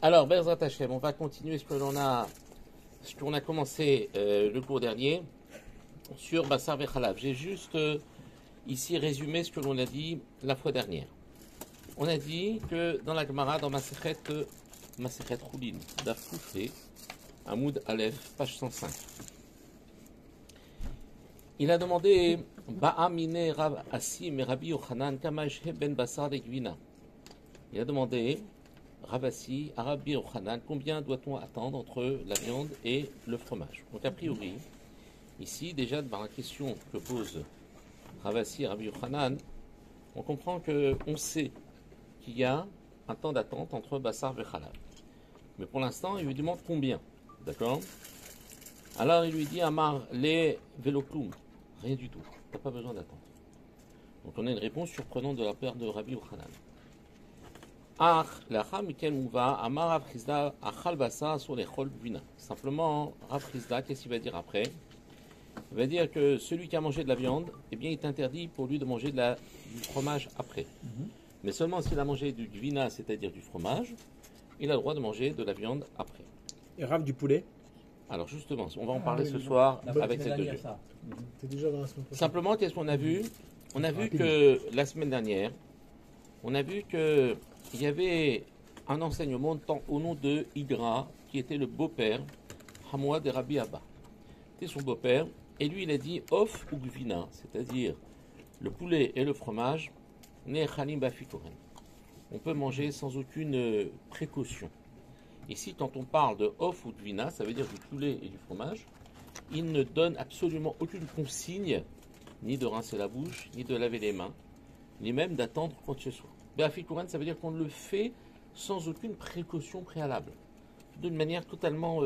Alors, Bezrat Hashem, on va continuer ce qu'on a commencé le cours dernier sur Bassar Vechalav. J'ai juste ici résumé ce que l'on a dit la fois dernière. On a dit que dans la Gemara, dans Masechet Choulin, Daf Koufé, Amoud Aleph, page 105. Il a demandé Ba'amine Rav Asi et Rabbi Yochanan Kamash ben Bassar de Gvina. Il a demandé Rav Asi à Rabbi Yochanan combien doit-on attendre entre la viande et le fromage. Donc a priori, ici déjà dans la question que pose Rav Asi et Rabbi Yochanan, on comprend qu'on sait qu'il y a un temps d'attente entre Bassar et Chalav. Mais pour l'instant, il lui demande combien. D'accord? Alors il lui dit Amar les velokloum. Rien du tout. Tu n'as pas besoin d'attendre. Donc on a une réponse surprenante de la part de Rabbi Yochanan. Simplement, Rav Chizda, qu'est-ce qu'il va dire après? Il va dire que celui qui a mangé de la viande, eh bien, il est interdit pour lui de manger du fromage après. Mais seulement s'il a mangé du gvina, c'est-à-dire du fromage, il a le droit de manger de la viande après. Et Rav du poulet? Alors justement, on va en parler ce soir avec ces deux yeux. Simplement, qu'est-ce qu'on a vu? On a vu que la semaine dernière, on a vu qu'il y avait un enseignement au nom de Igra, qui était le beau-père, Hamoua de Rabbi Abba. C'était son beau-père, et lui il a dit Off ou Gvina, c'est-à-dire le poulet et le fromage, Nechanim Bafikoren. On peut manger sans aucune précaution. Ici, quand on parle de off ou de vina, ça veut dire du poulet et du fromage, il ne donne absolument aucune consigne, ni de rincer la bouche, ni de laver les mains, ni même d'attendre quoi que ce soit. Bafikoren, ça veut dire qu'on le fait sans aucune précaution préalable, d'une manière totalement...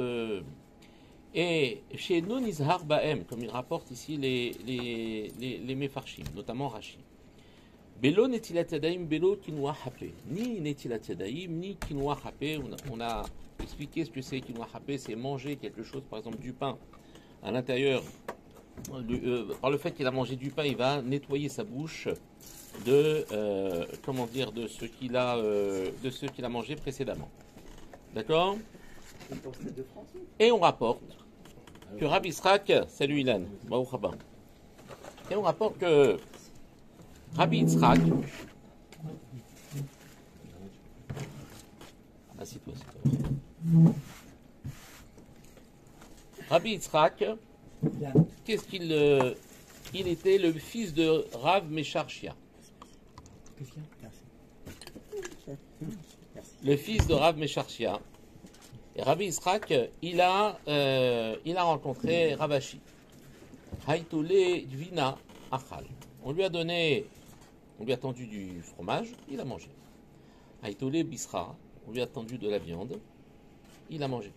Et chez Non-Izhar Bahem, comme il rapporte ici les Mefarshim, notamment Rashi, Belo netilat yadayim, belo quinoa hapé. Ni netilat yadayim, ni quinoa hapé. On a expliqué ce que c'est quinoa hapé, c'est manger quelque chose, par exemple du pain. À l'intérieur, par le fait qu'il a mangé du pain, il va nettoyer sa bouche de ce qu'il a mangé précédemment. D'accord? Et on rapporte que Rabbi Yitzhak, salut Ilan, et on rapporte que Rabbi Yitzhak, assis-toi. Rabbi Yitzhak, qu'est-ce qu'il il était le fils de Rav Mesharshia. Le fils de Rav Mesharshia. Et Rabbi Yitzhak, il a rencontré Ravashi. Haïtole Dvina Achal. On lui a tendu du fromage, il a mangé. Haïtole Bisra, on lui a tendu de la viande, il a mangé.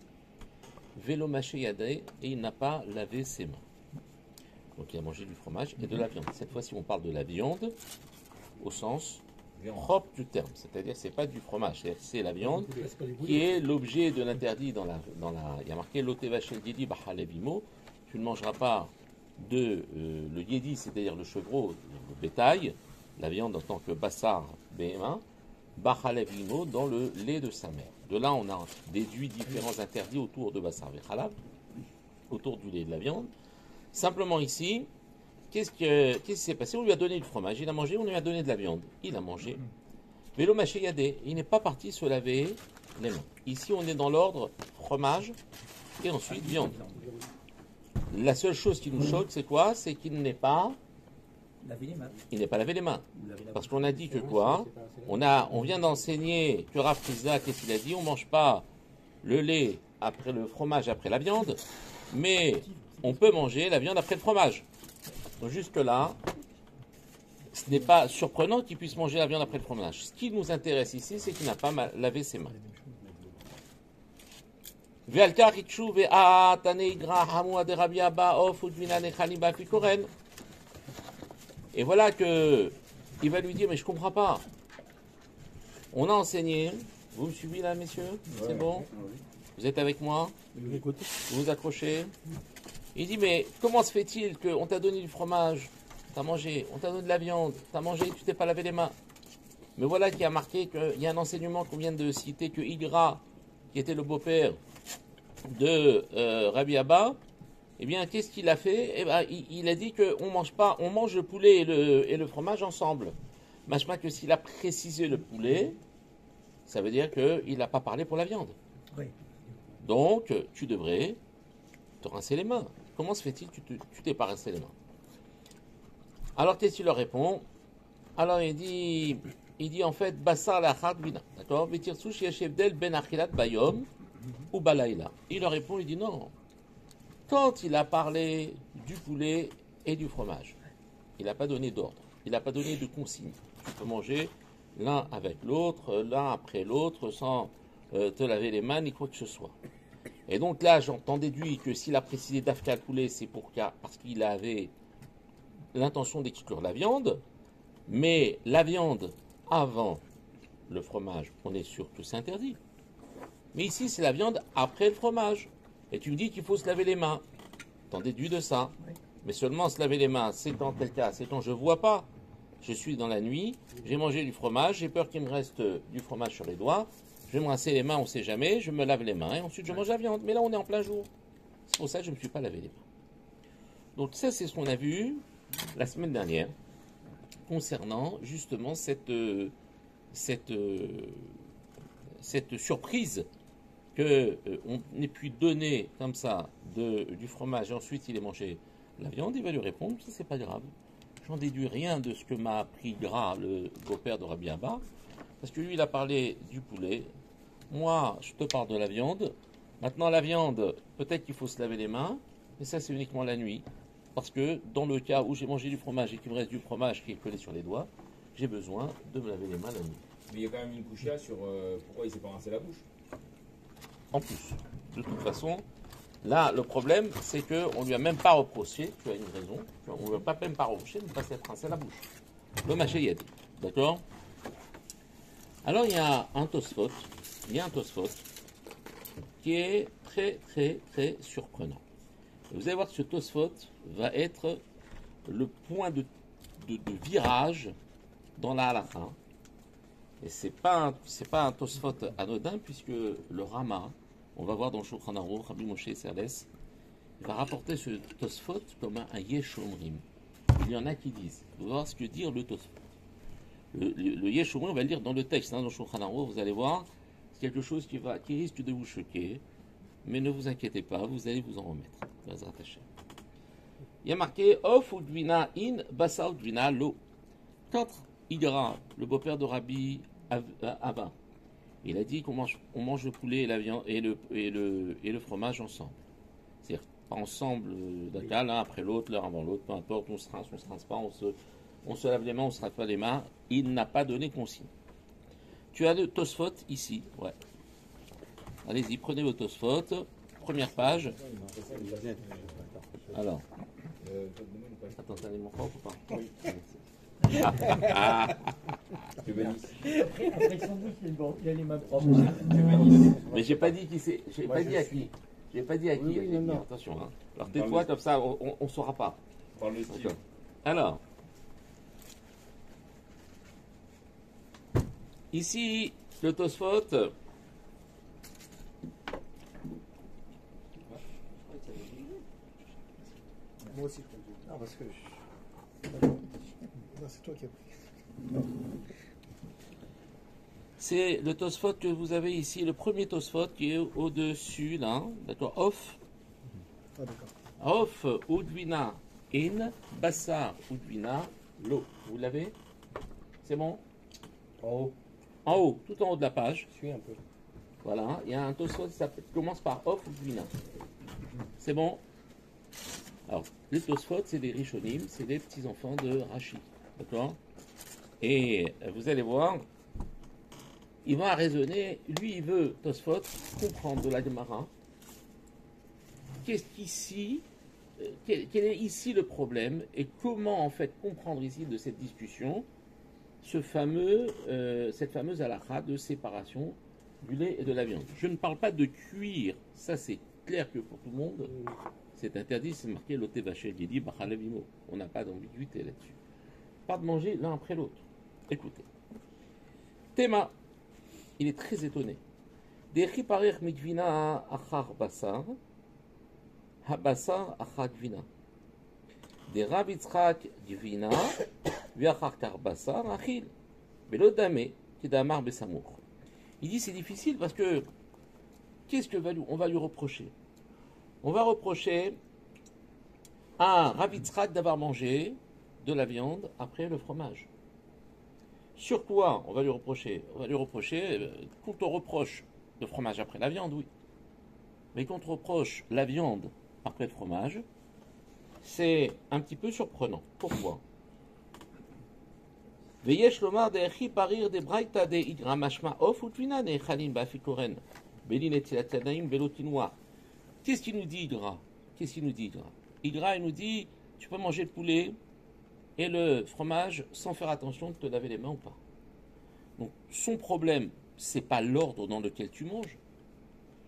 Vélo maché yade, et il n'a pas lavé ses mains. Donc il a mangé du fromage et de la viande. Cette fois-ci, on parle de la viande au sens propre du terme. C'est-à-dire c'est pas du fromage, c'est la viande qui est l'objet de l'interdit dans la. Il y a marqué l'otevachel yedi bachalevimo. Tu ne mangeras pas le yedi, c'est-à-dire le chevreau, le bétail, la viande en tant que bassar béhéma, bachalevimo, dans le lait de sa mère. De là, on a déduit différents interdits autour de bassar vechalav, autour du lait de la viande. Simplement ici, qu'est-ce qui s'est passé? On lui a donné du fromage, il a mangé, on lui a donné de la viande, il a mangé. Vélo maché yadé, il n'est pas parti se laver les mains. Ici, on est dans l'ordre fromage et ensuite viande. La seule chose qui nous choque, c'est quoi? C'est qu'il n'est pas lavé les mains. Parce qu'on a dit que quoi? On vient d'enseigner que Rav Chizda, qu'est-ce qu'il a dit? On ne mange pas le lait après le fromage, après la viande, mais on peut manger la viande après le fromage. Donc jusque-là, ce n'est pas surprenant qu'il puisse manger la viande après le fromage. Ce qui nous intéresse ici, c'est qu'il n'a pas lavé ses mains. Et voilà que il va lui dire, mais je ne comprends pas. On a enseigné, vous me suivez là, messieurs? C'est bon? Vous êtes avec moi? Vous vous accrochez? Il dit, mais comment se fait-il qu'on t'a donné du fromage, t'as mangé, on t'a donné de la viande, t'as mangé, tu t'es pas lavé les mains? Mais voilà qui a marqué qu'il y a un enseignement qu'on vient de citer, que Igra, qui était le beau-père de Rabbi Abba, eh bien, qu'est-ce qu'il a fait? Eh ben, il a dit qu'on mange pas, on mange le poulet et le fromage ensemble. Machma que s'il a précisé le poulet, ça veut dire qu'il n'a pas parlé pour la viande. Oui. Donc, tu devrais te rincer les mains. Comment se fait-il que tu t'es pas rincé les mains? Alors, qu'est-ce qu'il leur répond? Alors, il dit en fait, Bassar la bina. D'accord? Vitirsu shiashevdel ben achilat bayom ou balayla. Il leur répond, il dit non. Quand il a parlé du poulet et du fromage, il n'a pas donné d'ordre, il n'a pas donné de consigne. Tu peux manger l'un avec l'autre, l'un après l'autre, sans te laver les mains ni quoi que ce soit. Et donc là, j'entends déduire que s'il a précisé d'Afka poulet, c'est parce qu'il avait l'intention d'exclure la viande, mais la viande avant le fromage, on est sûr que c'est interdit. Mais ici, c'est la viande après le fromage. Et tu me dis qu'il faut se laver les mains. T'en déduis de ça. Oui. Mais seulement se laver les mains, c'est dans quel cas? C'est quand je ne vois pas. Je suis dans la nuit, j'ai mangé du fromage, j'ai peur qu'il me reste du fromage sur les doigts. Je vais me rincer les mains, on ne sait jamais. Je me lave les mains et ensuite je mange la viande. Mais là, on est en plein jour. C'est pour ça que je ne me suis pas lavé les mains. Donc ça, c'est ce qu'on a vu la semaine dernière concernant justement cette surprise qu'on ait pu donner comme ça du fromage et ensuite il ait mangé la viande, il va lui répondre, ça c'est pas grave. J'en déduis rien de ce que m'a appris Gras, le beau-père de Rabbi Abba, parce que lui il a parlé du poulet, moi je te parle de la viande. Maintenant la viande, peut-être qu'il faut se laver les mains, mais ça c'est uniquement la nuit, parce que dans le cas où j'ai mangé du fromage et qu'il me reste du fromage qui est collé sur les doigts, j'ai besoin de me laver les mains la nuit. Mais il y a quand même une couchia sur pourquoi il s'est pas rincé la bouche. En plus, de toute façon, là, le problème, c'est qu'on ne lui a même pas reproché, tu as une raison, on ne lui a pas même pas reproché de ne pas s'être rincé la bouche. Le machéyed, d'accord? Alors, il y a un Tosfot qui est très, très, très surprenant. Et vous allez voir que ce Tosfot va être le point de virage dans la halakha. Et c'est pas un Tosfot anodin, puisque le Rama, on va voir dans le Shulchan Aruch, Rabbi Moshe Serles, va rapporter ce Tosfot comme un Yesh Omrim. Il y en a qui disent, vous allez voir ce que dit le Tosfot. Le Yesh Omrim, on va le lire dans le texte, dans le Shulchan Aruch, vous allez voir, c'est quelque chose qui risque de vous choquer, mais ne vous inquiétez pas, vous allez vous en remettre. Il y a marqué Of Udvina in Basa Udvina Lo. Quand Igra, le beau-père de Rabbi Abba, il a dit qu'on mange le poulet et la viande et le fromage ensemble. C'est-à-dire pas ensemble, d'accord, l'un après l'autre, l'un avant l'autre, peu importe, on se rince pas, on se lave les mains, on se rase pas les mains. Il n'a pas donné consigne. Tu as le Tosfot ici, ouais. Allez-y, prenez le Tosfot, première page. Alors, attends, t'as les mots forts ou pas? Oui. Après son doute, il a les mains propres. Mais j'ai pas dit qui c'est. J'ai pas dit à qui. J'ai pas dit à qui. Oui, non. Attention. Hein. Alors tais-toi comme ça, on saura pas. Par le style. Alors, ici le Tosfot. Moi aussi, je crois. Ah, parce que. Non, c'est toi qui as pris. C'est le Tosfot que vous avez ici, le premier Tosfot qui est au-dessus, là, d'accord, Off. Ah, d'accord. Off, Udvina, In, Bassa, Udvina, Lo. Vous l'avez? C'est bon? En haut. En haut, tout en haut de la page. Suis un peu. Voilà, il y a un Tosfot qui commence par Off, Udvina. C'est bon? Alors, les Tosfot, c'est des Rishonim, c'est des petits-enfants de Rashi. D'accord? Et vous allez voir, il va raisonner, lui il veut, Tosfot, comprendre de la Gemara. Quel est ici le problème et comment en fait comprendre ici de cette discussion cette fameuse halakha de séparation du lait et de la viande. Je ne parle pas de cuire, ça c'est clair que pour tout le monde, c'est interdit, c'est marqué l'ote vachel dit bachalevimo. On n'a pas d'ambiguïté là-dessus. Pas de manger l'un après l'autre. Écoutez. Théma, il est très étonné. Dechi parir mikvina achar basar, habasar achar gvina. De Rav Yitzchak gvina, viachar kar basar achil. Belo dame, kidamar besamour. Il dit c'est difficile parce que qu'est-ce qu'on va lui reprocher? On va reprocher à Rav Yitzchak d'avoir mangé de la viande après le fromage. Sur quoi on va lui reprocher? On va lui reprocher qu'on te reproche le fromage après la viande, oui. Mais qu'on te reproche la viande après le fromage, c'est un petit peu surprenant. Pourquoi? Veyesh lomar de'echi parir de braïta de idra mashma of utvina ne chalim ba'afikoren belin etilatanaim belotinoa. Qu'est-ce qu'il nous dit Idra? Qu'est-ce qu'il nous dit Idra? Idra, il nous dit, tu peux manger le poulet et le fromage sans faire attention de te laver les mains ou pas. Donc son problème, c'est pas l'ordre dans lequel tu manges.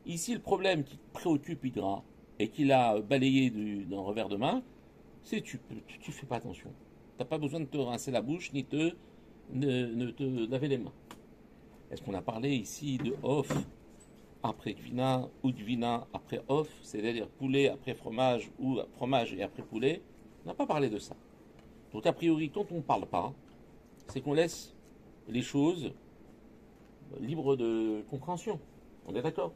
Ici, le problème qui préoccupe Idra et qu'il a balayé d'un revers de main, c'est tu fais pas attention. Tu n'as pas besoin de te rincer la bouche ni de te laver les mains. Est-ce qu'on a parlé ici de off après gvina ou gvina après off, c'est-à-dire poulet après fromage ou fromage et après poulet? On n'a pas parlé de ça. Donc a priori, quand on ne parle pas, c'est qu'on laisse les choses libres de compréhension. On est d'accord?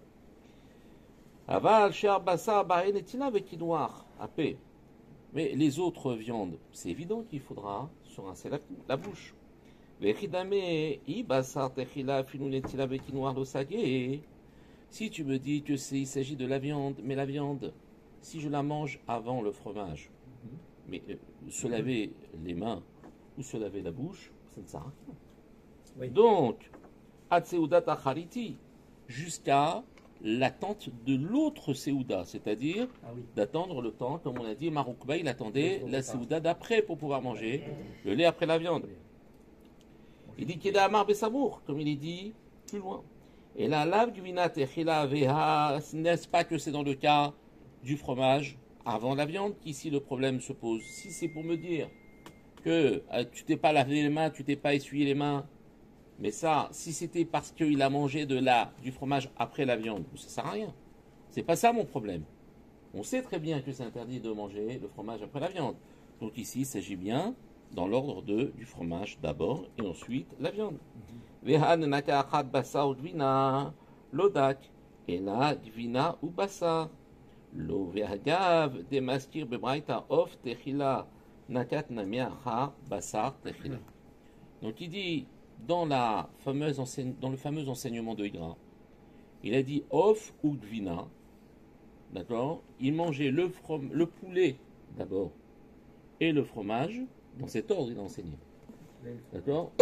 Aval, cher bassa, barenetina avec noir, AP. Mais les autres viandes, c'est évident qu'il faudra se rincer la bouche. Si tu me dis que il s'agit de la viande, mais la viande, si je la mange avant le fromage, mais se laver les mains ou se laver la bouche, ça ne sert à rien. Oui. Donc, Atseudat Achariti, jusqu'à l'attente de l'autre Seouda, c'est-à-dire d'attendre le temps, comme on a dit, Maroukba, il attendait la Seouda d'après pour pouvoir manger le lait après la viande. Il dit qu'il est Amar Bessamour, comme il est dit plus loin. Et la lave du vinat echila veha, n'est-ce pas que c'est dans le cas du fromage avant la viande qu'ici le problème se pose? Si c'est pour me dire que tu t'es pas lavé les mains, tu t'es pas essuyé les mains, mais ça, si c'était parce qu'il a mangé du fromage après la viande, ça sert à rien. C'est pas ça mon problème. On sait très bien que c'est interdit de manger le fromage après la viande. Donc ici, il s'agit bien dans l'ordre du fromage d'abord et ensuite la viande. Vehan naka achat basa ou dvina, lodak, et là dvina ou basa. Lo vehagav de maskir bebraita of techila nakat namiacha basar techila. Donc il dit dans le fameux enseignement de Hydra, il a dit of ou dvina, d'accord? Il mangeait le poulet d'abord et le fromage, dans cet ordre il a enseigné. D'accord?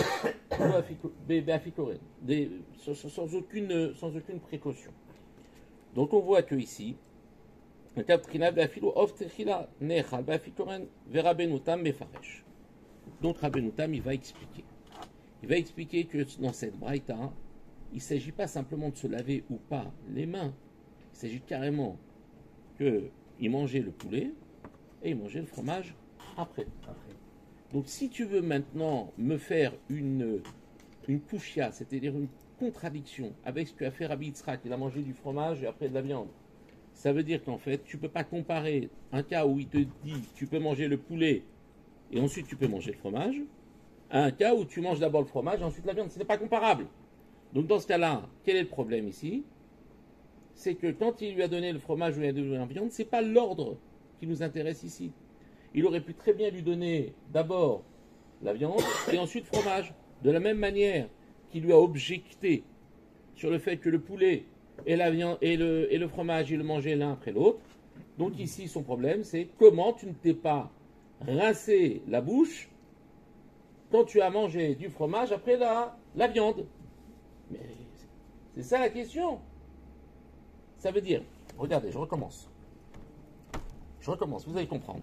sans aucune précaution. Donc on voit que ici, donc Rabbeinu il va expliquer. Il va expliquer que dans cette braïta, il ne s'agit pas simplement de se laver ou pas les mains. Il s'agit carrément qu'il mangeait le poulet et il mangeait le fromage après. Donc si tu veux maintenant me faire une kouchia, c'est-à-dire une contradiction avec ce qu'a fait Rabbi Yitzchak, il a mangé du fromage et après de la viande, ça veut dire qu'en fait, tu ne peux pas comparer un cas où il te dit tu peux manger le poulet et ensuite tu peux manger le fromage, à un cas où tu manges d'abord le fromage et ensuite la viande. Ce n'est pas comparable. Donc dans ce cas-là, quel est le problème ici? C'est que quand il lui a donné le fromage ou il lui a donné la viande, ce n'est pas l'ordre qui nous intéresse ici. Il aurait pu très bien lui donner d'abord la viande et ensuite le fromage. De la même manière qu'il lui a objecté sur le fait que le poulet et la viande et le fromage, il le mangeait l'un après l'autre. Donc ici, son problème, c'est comment tu ne t'es pas rincé la bouche quand tu as mangé du fromage après la viande. Mais c'est ça la question. Ça veut dire, regardez, je recommence, vous allez comprendre.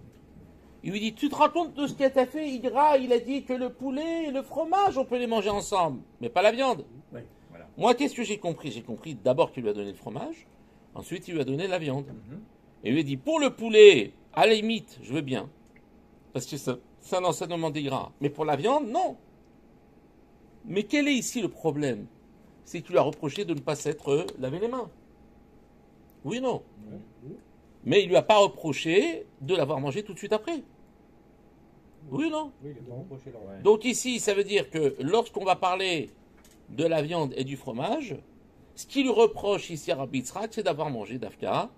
Il lui dit, tu te rends compte de ce qu'il a fait, Hydra? Il a dit que le poulet et le fromage, on peut les manger ensemble, mais pas la viande. Oui, voilà. Moi, qu'est-ce que j'ai compris? J'ai compris d'abord qu'il lui a donné le fromage, ensuite il lui a donné la viande. Et il lui a dit, pour le poulet, à la limite, je veux bien, parce que c'est un enseignement d'Hydra. Mais pour la viande, non. Mais quel est ici le problème? c'est qu'il lui a reproché de ne pas s'être lavé les mains. Oui ou non? Mais il lui a pas reproché de l'avoir mangé tout de suite après. Oui ou non? Oui, il a pas reproché leur. Ouais. Donc ici, ça veut dire que lorsqu'on va parler de la viande et du fromage, ce qu'il lui reproche ici à Rabbi Yitzhak, c'est d'avoir mangé d'Afka,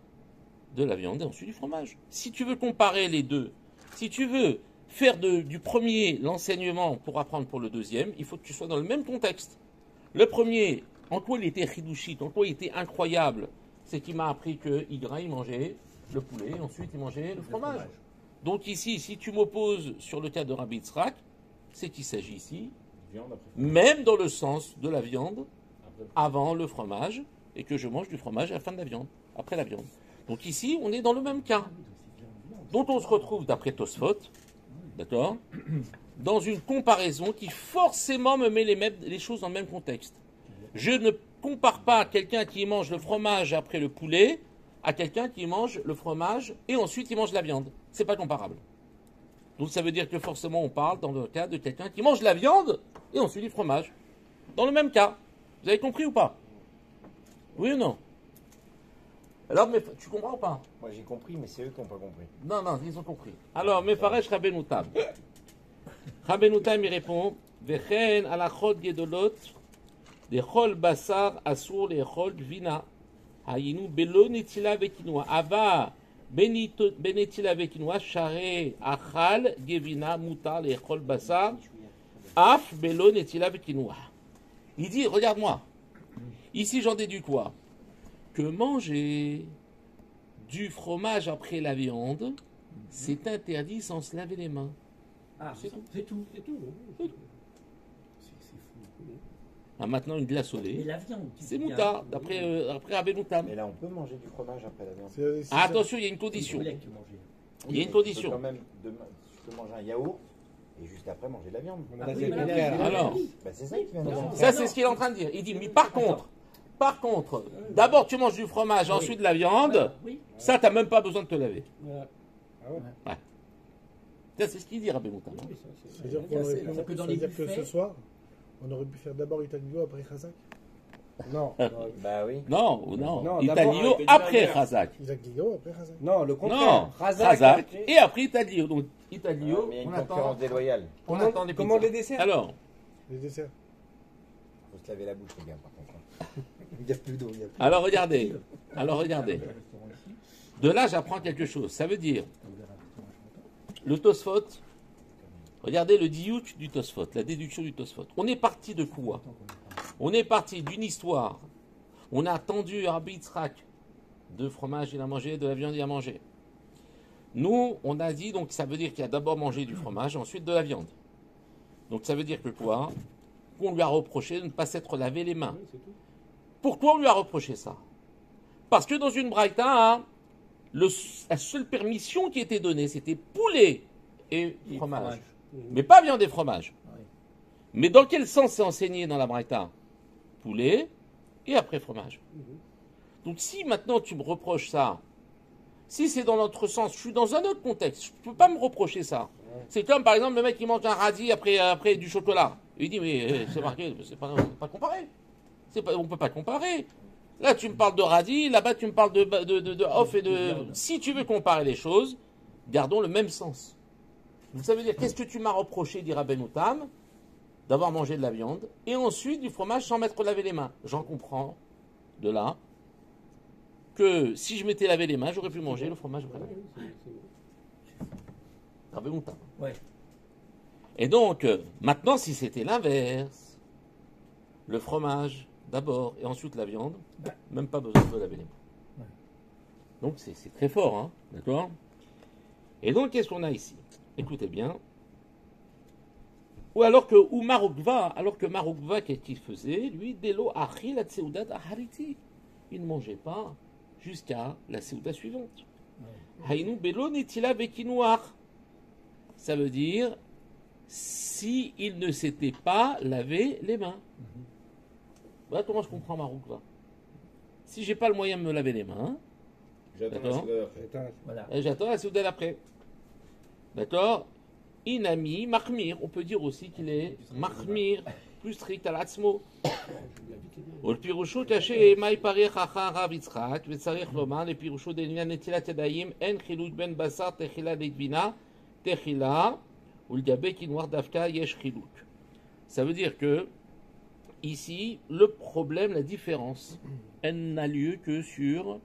de la viande et ensuite du fromage. Si tu veux comparer les deux, si tu veux faire du premier l'enseignement pour apprendre pour le deuxième, il faut que tu sois dans le même contexte. Le premier, en quoi il était chidushit, en quoi il était incroyable, c'est qu'il m'a appris que Igra, il mangeait le poulet, et ensuite il mangeait le fromage. Donc ici, si tu m'opposes sur le cas de Rabbi Yitzhak, c'est qu'il s'agit ici, Viande après. même dans le sens de la viande, Après. avant le fromage, et que je mange du fromage à la fin de la viande, après la viande. Donc ici, on est dans le même cas. Donc on se retrouve, d'après Tosfot, d'accord, dans une comparaison qui forcément me met les choses dans le même contexte. Je ne compare pas quelqu'un qui mange le fromage après le poulet à quelqu'un qui mange le fromage et ensuite il mange la viande. C'est pas comparable. Donc ça veut dire que forcément on parle dans le cas de quelqu'un qui mange la viande et ensuite du fromage. Dans le même cas. Vous avez compris ou pas? Oui ou non? Alors, mais tu comprends ou pas? Moi j'ai compris, mais c'est eux qui n'ont pas compris. Non, non, ils ont compris. Alors, Mefaresh Rabbeinu Tam. Rabbeinu Tam, il répond Vechen alachot gedolot, dechol basar asur lechol vina. Hayinu belo netila vekinua. Ava benetila vekinua, share achal gevina mutar lechol basar. Af belo netila vekinua. Il dit, regarde-moi. Ici, j'en déduis quoi? Que manger du fromage après la viande, c'est interdit sans se laver les mains. Ah, C'est tout. c'est tout. C'est tout. C'est tout. C'est fou. Ah, maintenant, une glace au Mais lait, la viande. c'est moutarde, d'après Rabbeinu Tam. Mais là, on peut manger du fromage après la viande. Ah, attention, il y a une condition. Tu mangeais. Il y a une Tu condition. peux quand même tu peux manger un yaourt et juste après manger de la viande. On a Ah des oui, voilà, lumières. oui, Alors. oui. Bah, c'est ça qui vient de dire. Ça, c'est ce qu'il est en train de dire. Il dit, mais par contre, d'abord tu manges du fromage, Oui. ensuite de la viande, Oui. ça, t'as même pas besoin de te laver. Ah ouais. Ça, c'est ce qu'il dit, Rabbeinu Tam. C'est-à-dire qu'on aurait pu, C'est que dans ça les veut dire que buffets- ce soir, on aurait pu faire d'abord Italio après Khazak. Non, Bah oui. Non, non. Non, Italio d'abord, après Italio. Chazak. Isaac Guillaume après Khazak. non, le contraire. Non, Razak, Chazak après- et après Italio. Donc, Italio, Mais il y a on une attend. concurrence déloyale. On attend les Comment pizzas. les desserts Alors, Les desserts. Faut se laver la bouche, les gars, par contre. Il n'y a plus d'eau. il y a plus- alors regardez. De là, j'apprends quelque chose. Ça veut dire, le Tosfot, regardez le diouk du Tosfot, la déduction du Tosfot. On est parti de quoi? On est parti d'une histoire. On a attendu Rabbi Yitzhak. De fromage, il a mangé, de la viande, il a mangé. Nous, on a dit, donc ça veut dire qu'il a d'abord mangé du fromage, ensuite de la viande. Donc ça veut dire que quoi? Qu'on lui a reproché de ne pas s'être lavé les mains. Pourquoi on lui a reproché ça? Parce que dans une braïta, hein, la seule permission qui était donnée, c'était poulet et fromage. Mais pas viande et fromage. Oui. Mais dans quel sens c'est enseigné dans la braïta? Poulet et après fromage. Donc si maintenant tu me reproches ça, si c'est dans l'autre sens, je suis dans un autre contexte, je ne peux pas me reprocher ça. C'est comme par exemple le mec qui mange un radis après du chocolat. Il dit mais c'est marqué, c'est pas, on peut pas comparer. On peut pas comparer. Là tu me parles de radis, là-bas tu me parles de off et de... Si tu veux comparer les choses, gardons le même sens. Donc ça veut dire qu'est-ce que tu m'as reproché, dit Rabbeinu Tam, d'avoir mangé de la viande et ensuite du fromage sans m'être lavé les mains. J'en comprends de là que si je m'étais lavé les mains, j'aurais pu manger le fromage après la viande. Rabbeinu Tam. Ouais. Et donc, maintenant, si c'était l'inverse, le fromage d'abord et ensuite la viande, même pas besoin de laver les mains. Donc, c'est très fort, hein, d'accord? Et donc, qu'est-ce qu'on a ici? Écoutez bien. Ou alors que Marukva, qu'est-ce qu'il faisait? Lui, Delo Achil la Tseudat Ahariti. Il ne mangeait pas jusqu'à la Seuda suivante. Hainu Belo Netila Bekinouar. Ça veut dire si il ne s'était pas lavé les mains. Voilà comment je comprends Marukva. Si j'ai pas le moyen de me laver les mains, J'attends la D'accord. seconde après. Attends, Voilà. j'attends la Seuda d'après. D'accord? Inami, Mahmir, on peut dire aussi qu'il est Mahmir, plus strict à l'atzmo. ולפירושו קשה, מה יפריך אחר הרב יצחק, וצריך לומר לפירושו דעניין נטילת ידיים, אין חילוק בין בשר תחילה לגבינה, תחילה, ולגבי קינוח דווקא יש חילוק. Ça veut dire que, ici, le problème, la différence, elle n'a lieu que sur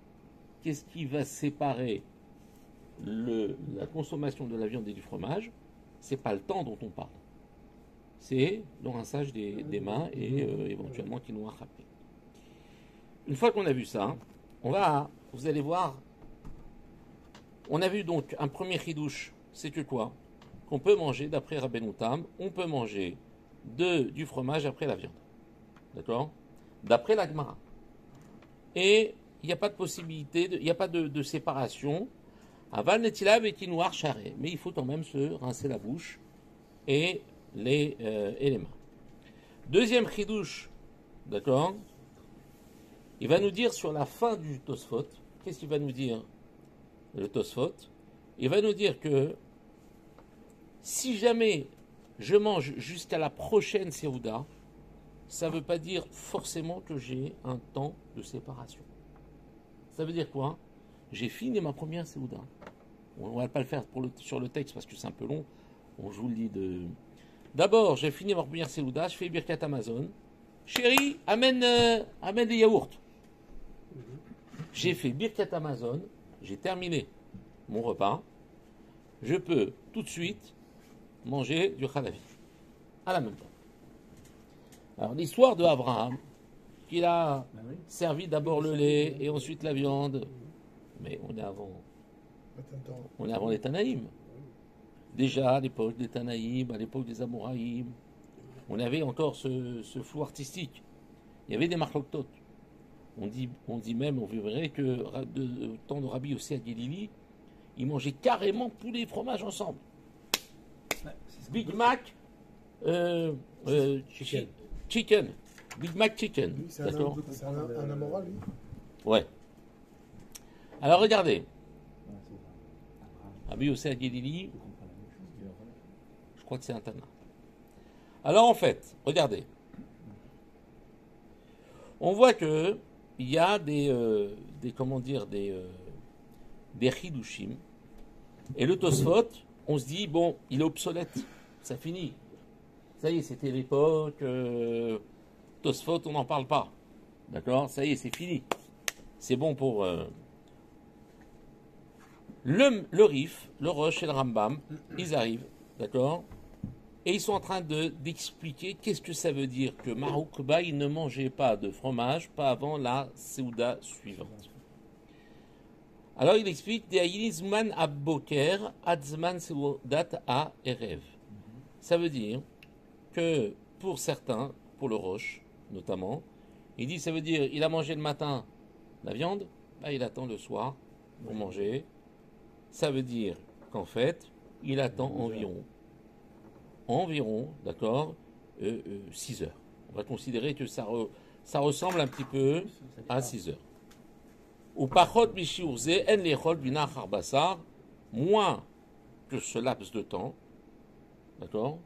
qu'est-ce qui va séparer la consommation de la viande et du fromage. C'est pas le temps dont on parle. C'est le rinçage des mains et éventuellement qui nous a râpé. Une fois qu'on a vu ça, vous allez voir, on a vu donc un premier chidouche, c'est que quoi? Qu'on peut manger, d'après Rabbeinu Tam, on peut manger du fromage après la viande. D'accord? D'après la Gemara. Et il n'y a pas de possibilité, il n'y a pas de séparation. Aval netilav et noir charré. Mais il faut quand même se rincer la bouche et les mains. Deuxième chidouche, d'accord? Il va nous dire sur la fin du Tosfot, qu'est-ce qu'il va nous dire le Tosfot? Il va nous dire que si jamais je mange jusqu'à la prochaine Séouda, ça ne veut pas dire forcément que j'ai un temps de séparation. Ça veut dire quoi? J'ai fini ma première Séouda. On ne va pas le faire sur le texte parce que c'est un peu long. Je vous le dis de... D'abord, j'ai fini ma première Séouda, je fais Birkat Amazon. Chérie, amène des yaourts. J'ai fait Birkat Amazon, j'ai terminé mon repas. Je peux tout de suite manger du chalavi. À la même temps. Alors, l'histoire de Abraham, qu'il a servi d'abord le lait et ensuite la viande. Mais on est avant les Tanaïm. Déjà, à l'époque des Tanaïm, à l'époque des Amoraïm, on avait encore ce flou artistique. Il y avait des marloktot. On dit même, on verrait que au temps de Rabbi Yossi à Gilili, ils mangeaient carrément poulet et fromage ensemble. Big Mac, chicken. Big Mac chicken. Lui, c'est d'accord? un amoral, lui. Ouais. Alors regardez. Rabbi Yossi à Gilili, je crois que c'est un Tana. Alors en fait, regardez. On voit que il y a des chidushim. Et le Tosfot, on se dit, bon, il est obsolète. Ça finit. Ça y est, c'était l'époque. Tosfot, on n'en parle pas. D'accord? Ça y est, c'est fini. C'est bon pour... Le Rif, le Rosh et le Rambam, ils arrivent. D'accord? Et ils sont en train d'expliquer qu'est-ce que ça veut dire que Maroukba, il ne mangeait pas de fromage, pas avant la Séouda suivante. Alors il explique De'ayilizman abboker adzman Séoudat a erev. Ça veut dire que pour certains, pour le Roche notamment, il dit ça veut dire il a mangé le matin la viande, bah, il attend le soir pour manger. Ça veut dire qu'en fait, il attend environ, d'accord, 6 heures. On va considérer que ça ressemble un petit peu à 6 heures. Ou pachot mishiurze en lechol bina charbasar, moins que ce laps de temps, d'accord,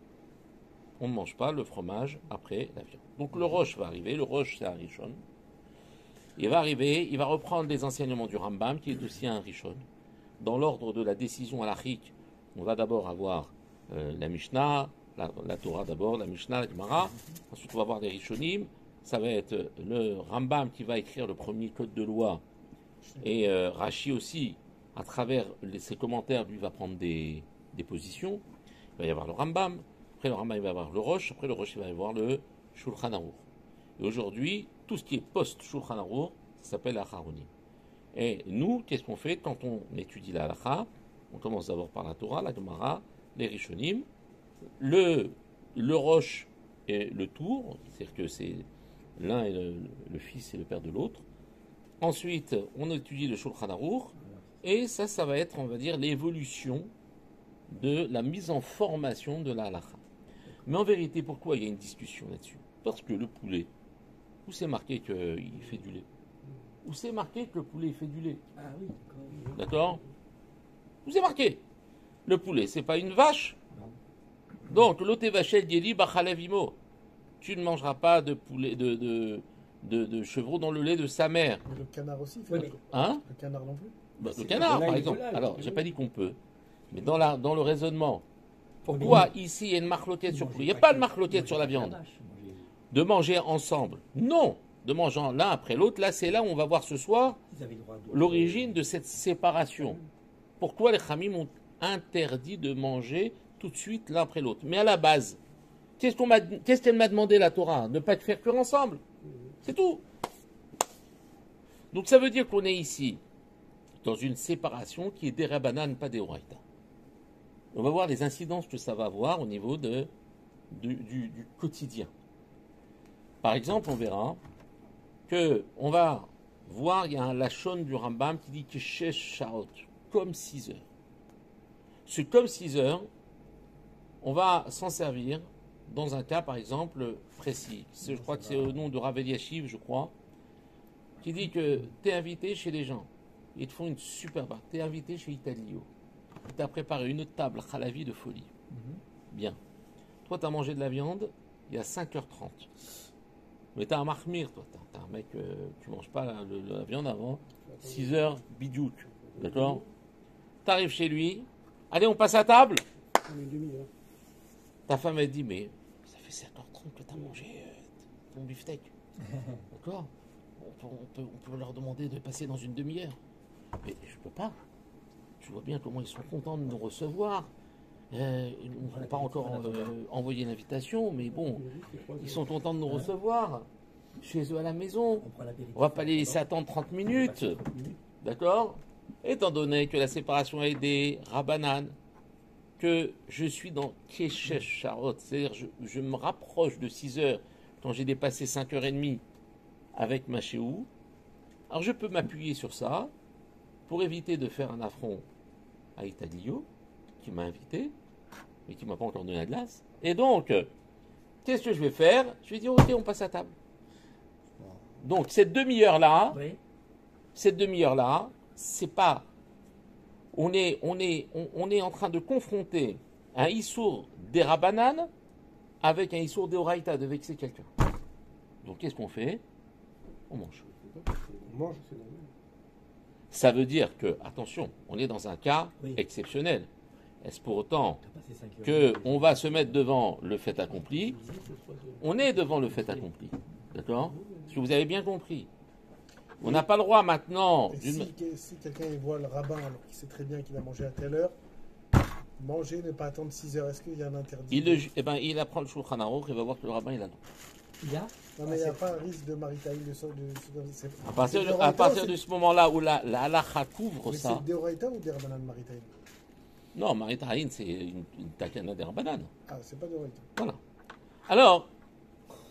on ne mange pas le fromage après la viande. Donc le roche va arriver, le roche c'est un rishon. Il va arriver, il va reprendre les enseignements du Rambam, qui est aussi un rishon. Dans l'ordre de la décision halachique, on va d'abord avoir la Mishnah, la Torah d'abord, la Mishnah, la Gemara. Ensuite, on va voir les Rishonim. Ça va être le Rambam qui va écrire le premier code de loi. Et Rashi aussi, à travers ses commentaires, lui va prendre des positions. Il va y avoir le Rambam. Après le Rambam, il va y avoir le Rosh. Après le Rosh, il va y avoir le Shulchan Aruch. Et aujourd'hui, tout ce qui est post-Shulchan Aruch, ça s'appelle Acharonim. Et nous, qu'est-ce qu'on fait quand on étudie la halakha? On commence d'abord par la Torah, la Gemara, les Rishonim, le Rosh et le Tour, c'est-à-dire que c'est l'un et le fils et le père de l'autre. Ensuite, on étudie le Shulchan Aruch, et ça va être, on va dire, l'évolution de la mise en formation de la halakha. Mais en vérité, pourquoi il y a une discussion là-dessus? Parce que le poulet, où c'est marqué qu'il fait du lait? Où c'est marqué que le poulet fait du lait? Ah oui, d'accord. Où c'est marqué? Le poulet, c'est pas une vache. Donc, l'oté vachel yeli bachalavimo. tu ne mangeras pas de poulet, de chevreau dans le lait de sa mère. Mais le canard aussi, il fait Oui, pas mais- quoi. Hein? Le canard non plus. Bah, le C'est canard, le par volaille, exemple. le volaille, Alors, le j'ai volaille. pas dit qu'on peut. Mais dans le raisonnement, pourquoi ici il y a une marloquette sur poulet? Il n'y a pas de marloquette sur la viande. De manger ensemble. Non. De manger l'un après l'autre. Là, c'est là où on va voir ce soir l'origine de cette séparation. Pourquoi les Khamim ont interdit de manger tout de suite l'un après l'autre? Mais à la base, qu'est-ce qu'elle m'a demandé la Torah? Ne pas te faire cuire ensemble. C'est tout. Donc ça veut dire qu'on est ici dans une séparation qui est des Rabbanan, pas des Oraïta. On va voir les incidences que ça va avoir au niveau du quotidien. Par exemple, on verra que on va voir, il y a un lachon du Rambam qui dit que shesh shaot, comme 6 heures. Ce comme 6 heures, on va s'en servir dans un cas, par exemple, précis. Je crois que c'est au nom de Rav Eliashiv, je crois, qui dit que tu es invité chez les gens. Ils te font une super barre. Tu es invité chez Italio. Il t'a préparé une table khalavi de folie. Bien. Toi, tu as mangé de la viande il y a 5h30. Mais tu as un mahmir, toi. Tu un mec, tu manges pas la viande avant 6h bidiouk. D'accord? Tu arrives chez lui. Allez, on passe à table. Une demi-heure. Ta femme, elle dit, mais ça fait 5h30 que tu as mangé ton beefsteak. D'accord? On peut leur demander de passer dans une demi-heure. Mais je peux pas. Tu vois bien comment ils sont contents de nous recevoir. Ils n'ont pas encore envoyé l'invitation, mais bon, ils sont contents de nous recevoir chez eux à la maison. On va pas les laisser attendre 30 minutes. D'accord? Étant donné que la séparation a aidé Rabbanan, que je suis dans Keshesh Sharot, c'est-à-dire je me rapproche de 6 heures quand j'ai dépassé 5h30 avec ma chéou. Alors je peux m'appuyer sur ça pour éviter de faire un affront à Italio, qui m'a invité, mais qui ne m'a pas encore donné la glace. Et donc, qu'est-ce que je vais faire? Je vais dire, ok, on passe à table. Donc, cette demi-heure-là, c'est pas... On est en train de confronter un Issour des Rabbanan avec un Issour des Oraïta, de vexer quelqu'un. Donc, qu'est-ce qu'on fait? On mange. On mange, c'est normal. Ça veut dire que, attention, on est dans un cas exceptionnel. Est-ce pour autant qu'on va se mettre devant le fait accompli? On est devant le fait accompli. D'accord? Parce que vous avez bien compris. On n'a pas le droit maintenant... Et si quelqu'un voit le rabbin alors qu'il sait très bien qu'il a mangé à telle heure, manger, ne pas attendre 6 heures, est-ce qu'il y a un interdit? Il apprend le Shulchan Aruch et va voir que le rabbin il a non. Non, mais il n'y a pas un risque de maritaïm À partir de ce moment-là où la halacha couvre ça... C'est des Oraïta ou des Rabbanan maritaïm? Non, maritaïm c'est une takana des Rabbanan. Ah, c'est pas des Oraïta. Voilà. Alors,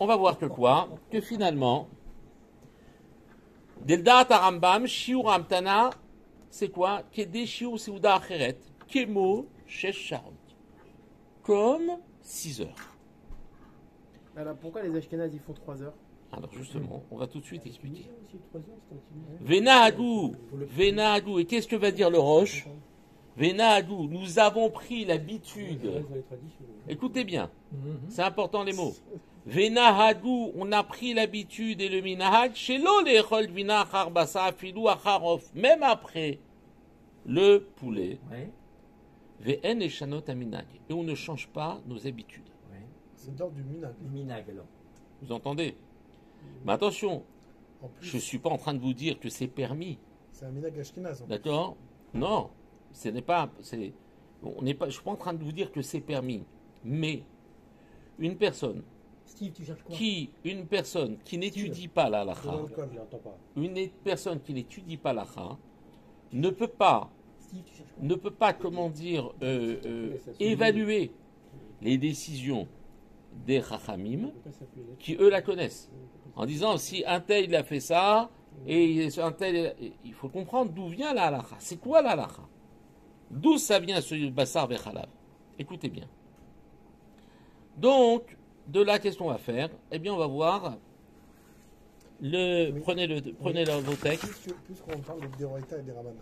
on va voir que quoi? Que finalement, Deldat Arambam, Shiur Amtana, c'est quoi? Kede Shiur Seuda Acheret, Kemo Shesh Sharot. Comme 6 heures. Alors pourquoi les Ashkénazes ils font 3 heures? Alors justement, on va tout de suite expliquer. 3 heures, c'est un petit Venahagou. Et qu'est-ce que va dire le Roche? Venahagou, nous avons pris l'habitude. Écoutez bien, c'est important les mots. Venahagou, on a pris l'habitude et le minahag, chez l'olechol vina charbasa filou acharof, même après le poulet. Ve'en eshanot aminag. Et on ne change pas nos habitudes. C'est d'ordre du minag. Le minag alors. Vous entendez? Mais attention, En plus, je ne suis pas en train de vous dire que c'est permis. c'est un minag ashkénaze. D'accord? Non, ce n'est pas. Je ne suis pas en train de vous dire que c'est permis. Mais une personne Steve, tu cherches quoi? une personne qui n'étudie pas la halakha, Je l'entends pas. une personne qui n'étudie pas la halakha, ne peut pas, Steve, tu cherches quoi? comment dire, évaluer les décisions des Chachamim, qui eux la connaissent. En disant, si un tel il a fait ça, et un tel, il faut comprendre d'où vient la halakha. C'est quoi la halakha? D'où ça vient ce bassar vechalav? Écoutez bien. Donc, de là, qu'est-ce qu'on va faire? Eh bien, on va voir. Prenez vos textes. Puisqu'on parle des Oraïta et des Rabbanan,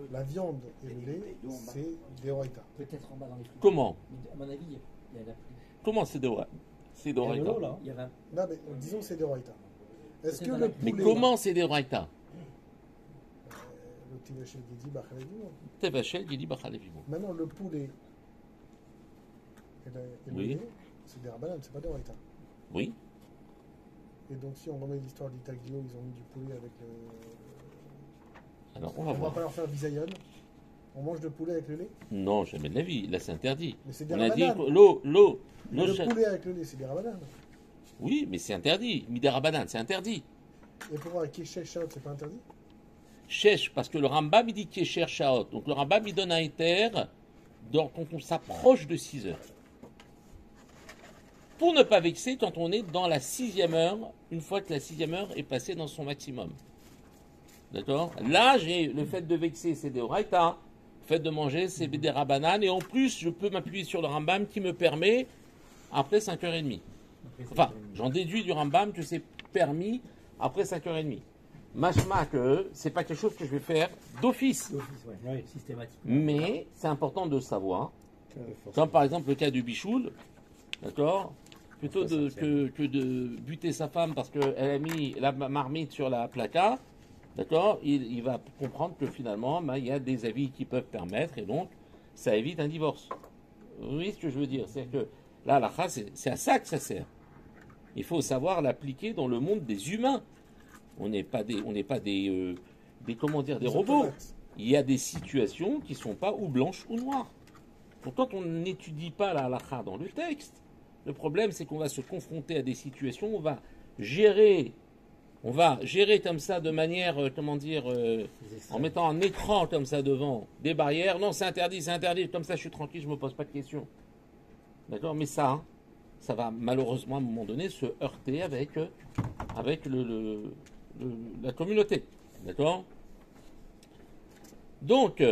la viande et le lait, c'est des Oraïta. Peut-être en bas dans les fruits. Comment? À mon avis, il y en a plus. Comment c'est des Oraïta? C'est Il y a de d'Oraita. l'eau là. Il y avait un... Non, mais disons que c'est des Roïta. Est-ce C'est que pas le la- Mais poulet. comment c'est d'Oraita? Le petit vacher qui dit Bachalevimo. Tevachel, il dit Bachalevivo. Maintenant, le poulet et le Oui. lait, c'est des Rabbanan, c'est pas des Roïta. Oui. Et donc, si on remet l'histoire d'Itaglio, ils ont mis du poulet avec le. Alors, on va On va voir. pas leur faire bisayon. On mange de poulet avec le lait. Non, jamais de la vie. Là, c'est interdit. Mais c'est des On a dit Rabbanan. que l'eau. Mais le poulet avec le lait, c'est des Rabbanan. Oui, mais c'est interdit. Midera banane, c'est interdit. Et pour un Keshet Shaot, c'est pas interdit. Chèche, parce que le Rambam, il dit Kesher Shaot. Donc le Rambam, il donne un éther quand on s'approche de 6 heures. Pour ne pas vexer quand on est dans la 6e heure, une fois que la 6e heure est passée dans son maximum. D'accord? Là, j'ai le fait de vexer, c'est des Oraita. Le fait de manger, c'est des Rabanan. Et en plus, je peux m'appuyer sur le Rambam qui me permet après 5h30. Enfin, j'en déduis du Rambam que c'est permis après 5h30. Machma que c'est pas quelque chose que je vais faire d'office. D'office, ouais. Oui, systématiquement. Mais c'est important de savoir. Comme par exemple le cas du Bichoul, d'accord? Plutôt que de buter sa femme parce qu'elle a mis la marmite sur la placa, d'accord? Il va comprendre que finalement, ben, il y a des avis qui peuvent permettre et donc ça évite un divorce. Vous voyez ce que je veux dire? C'est que là, la race, c'est à ça que ça sert. Il faut savoir l'appliquer dans le monde des humains. On n'est pas des comment dire, des robots. automates. Il y a des situations qui ne sont pas ou blanches ou noires. Pourtant, on n'étudie pas la halakha dans le texte. Le problème, c'est qu'on va se confronter à des situations où on va gérer comme ça de manière, en mettant un écran comme ça devant, des barrières. Non, c'est interdit, comme ça je suis tranquille, je ne me pose pas de questions. D'accord? Mais ça va malheureusement à un moment donné se heurter avec la communauté. D'accord? Donc,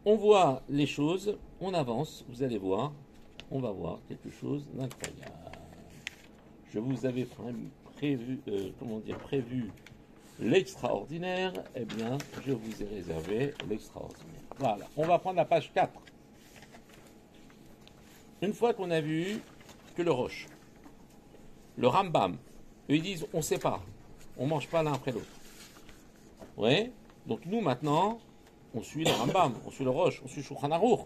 on voit les choses, on avance, vous allez voir, on va voir quelque chose d'incroyable. Je vous avais prévu l'extraordinaire, eh bien, je vous ai réservé l'extraordinaire. Voilà, on va prendre la page 4. Une fois qu'on a vu que le Roche, le Rambam, eux ils disent on sépare, on ne mange pas l'un après l'autre. Ouais. Donc nous maintenant, on suit le Rambam, on suit le Roche, on suit Shulchan Aruch.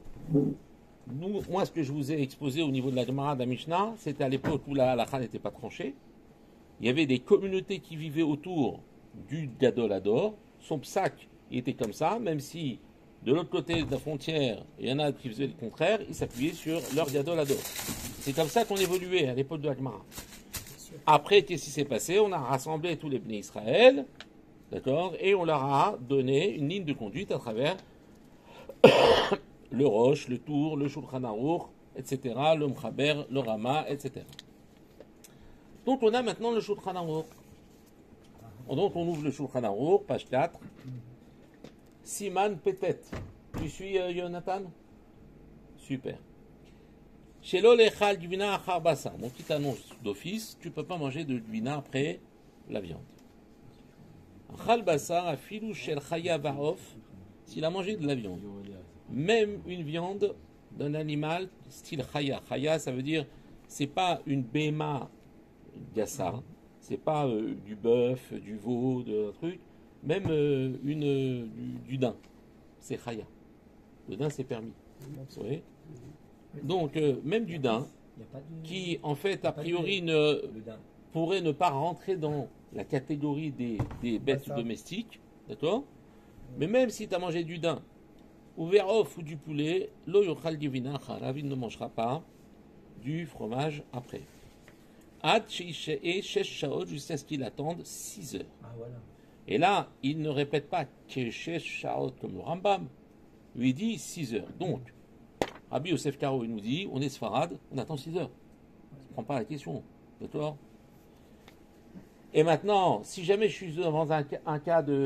Nous, moi, ce que je vous ai exposé au niveau de la Gemara de la Mishnah, c'était à l'époque où la halakha n'était pas tranchée. Il y avait des communautés qui vivaient autour du Gadol Hador. Son psaque, il était comme ça, même si de l'autre côté de la frontière, il y en a qui faisaient le contraire, ils s'appuyaient sur leur Gadol Hador. C'est comme ça qu'on évoluait à l'époque de la Gemara. Après, qu'est-ce qui s'est passé? On a rassemblé tous les Bnei Israël, d'accord, et on leur a donné une ligne de conduite à travers le Roche, le Tour, le Shulchan Aruch, etc., le Mchaber, le Rama, etc. Donc on a maintenant le Shulchan Aruch. Donc on ouvre le Shulchan Aruch, page 4. Siman Petet. Tu suis Jonathan? Super. Shelo lechal gvina achar basar. Donc il t'annonce d'office, tu ne peux pas manger de gvina après la viande. Achal basar afilu shel chaya va'of. S'il a mangé de la viande, même une viande d'un animal style chaya. Chaya, ça veut dire, c'est pas une béma gassa, c'est pas du bœuf, du veau, un truc, même du daim. C'est chaya. Le daim, c'est permis. Vous voyez? Donc, même du daim, Il y a pas de... qui en fait, a priori, Le daim. pourrait ne pas rentrer dans la catégorie des bêtes ça. domestiques, d'accord? Mais même si tu as mangé du daim, ou verof ou du poulet, lo yochal givina charav, il ne mangera pas du fromage après. Ad sheishee shesh shaot, jusqu'à ce qu'il attende 6 heures. Ah voilà. Et là, il ne répète pas que shesh shaot comme le Rambam, lui il dit 6 heures. Donc, Rabbi Yosef Karo, il nous dit, on est Sfarad, on attend 6 heures. On ne prend pas la question, d'accord? Et maintenant, si jamais je suis devant un cas de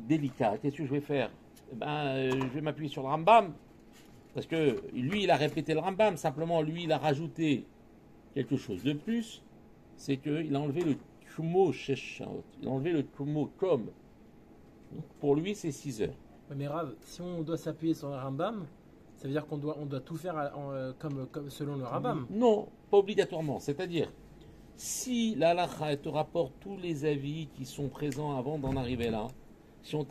délicat, qu'est-ce que je vais faire? Eh ben, je vais m'appuyer sur le Rambam, parce que lui, il a répété le Rambam, simplement, lui, il a rajouté quelque chose de plus, c'est qu'il a enlevé le kumo sheshaot, il a enlevé le kumo comme. Donc, pour lui, c'est 6 heures. Ouais, mais Rav, si on doit s'appuyer sur le Rambam, Ça veut dire on doit tout faire comme selon le Rambam. Non, pas obligatoirement. C'est-à-dire, si la halakha elle te rapporte tous les avis qui sont présents avant d'en arriver là, si on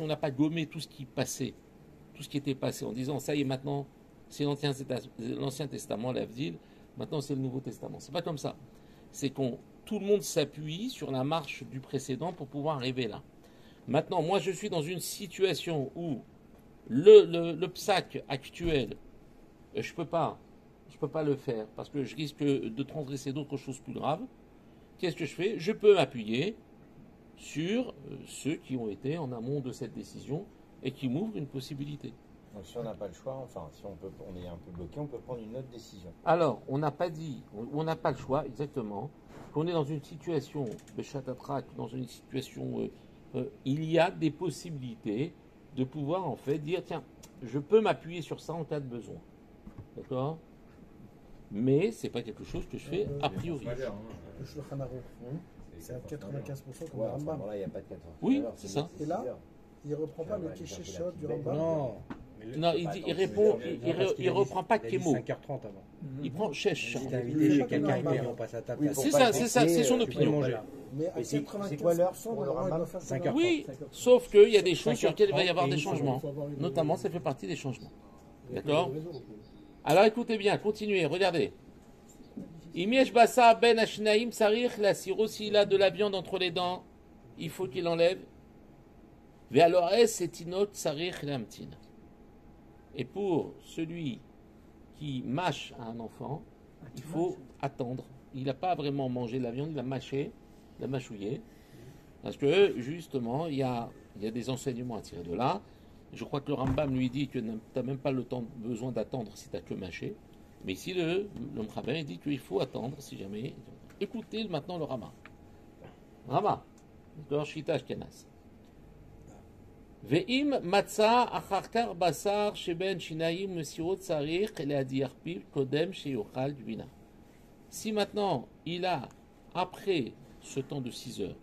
n'a pas gommé tout ce qui passait, tout ce qui était passé, en disant ça y est maintenant, c'est l'Ancien Testament, l'Avdil, maintenant c'est le Nouveau Testament. C'est pas comme ça. C'est tout le monde s'appuie sur la marche du précédent pour pouvoir arriver là. Maintenant, moi je suis dans une situation où le psaque actuel, je peux pas le faire parce que je risque de transgresser d'autres choses plus graves. Qu'est-ce que je fais? Je peux m'appuyer sur ceux qui ont été en amont de cette décision et qui m'ouvrent une possibilité. Donc si on n'a pas le choix, enfin si on est un peu bloqué, on peut prendre une autre décision. Alors, on n'a pas dit, on n'a pas le choix exactement, qu'on est dans une situation, Béchatatrak, dans une situation, il y a des possibilités de pouvoir en fait dire, tiens, je peux m'appuyer sur ça en cas de besoin. D'accord? Mais c'est pas quelque chose que je fais a priori. Majeur, Le Shulchan Aruch, c'est à 95% comme Ouais, le Rambam. là, il n'y a pas de 80. Oui, Alors, c'est ça. Et là, il reprend pas le Kéchéchot du Rambam. Non. Non, il reprend pas Kémo. 5h30 avant. Il prend Chèche. Si t'es invité chez quelqu'un et qu'on passe à table. C'est ça, c'est son opinion. Mais à Et c'est 95%, quoi l'heure le pour le Rambam, il Rambam doit faire 5h30. Oui, sauf qu'il y a des choses sur lesquelles il va y avoir des 5h30 changements. faut avoir une- Notamment, ça fait partie des changements. D'accord? Alors écoutez bien, continuez, regardez. Imiesh basa ben ashnaim sarich la siro, s'il a de la viande entre les dents, il faut qu'il enlève. Ve'alores etinot sarich lamtin. Et pour celui qui mâche à un enfant, il faut attendre. Il n'a pas vraiment mangé la viande, il a mâché, il a mâchouillé. Parce que justement, il y a des enseignements à tirer de là. Je crois que le Rambam lui dit que tu n'as même pas besoin d'attendre si tu n'as que mâché. Mais ici, le Mchaber dit qu'il faut attendre si jamais. Écoutez maintenant le Rama. Rama, d'accord, Shita Ashkenaz. Ve'im matza acharkar basar sheben shinaim mesirot tsarich leadir piv kodem sheyochal dvina. Si maintenant, il a, après ce temps de 6 heures,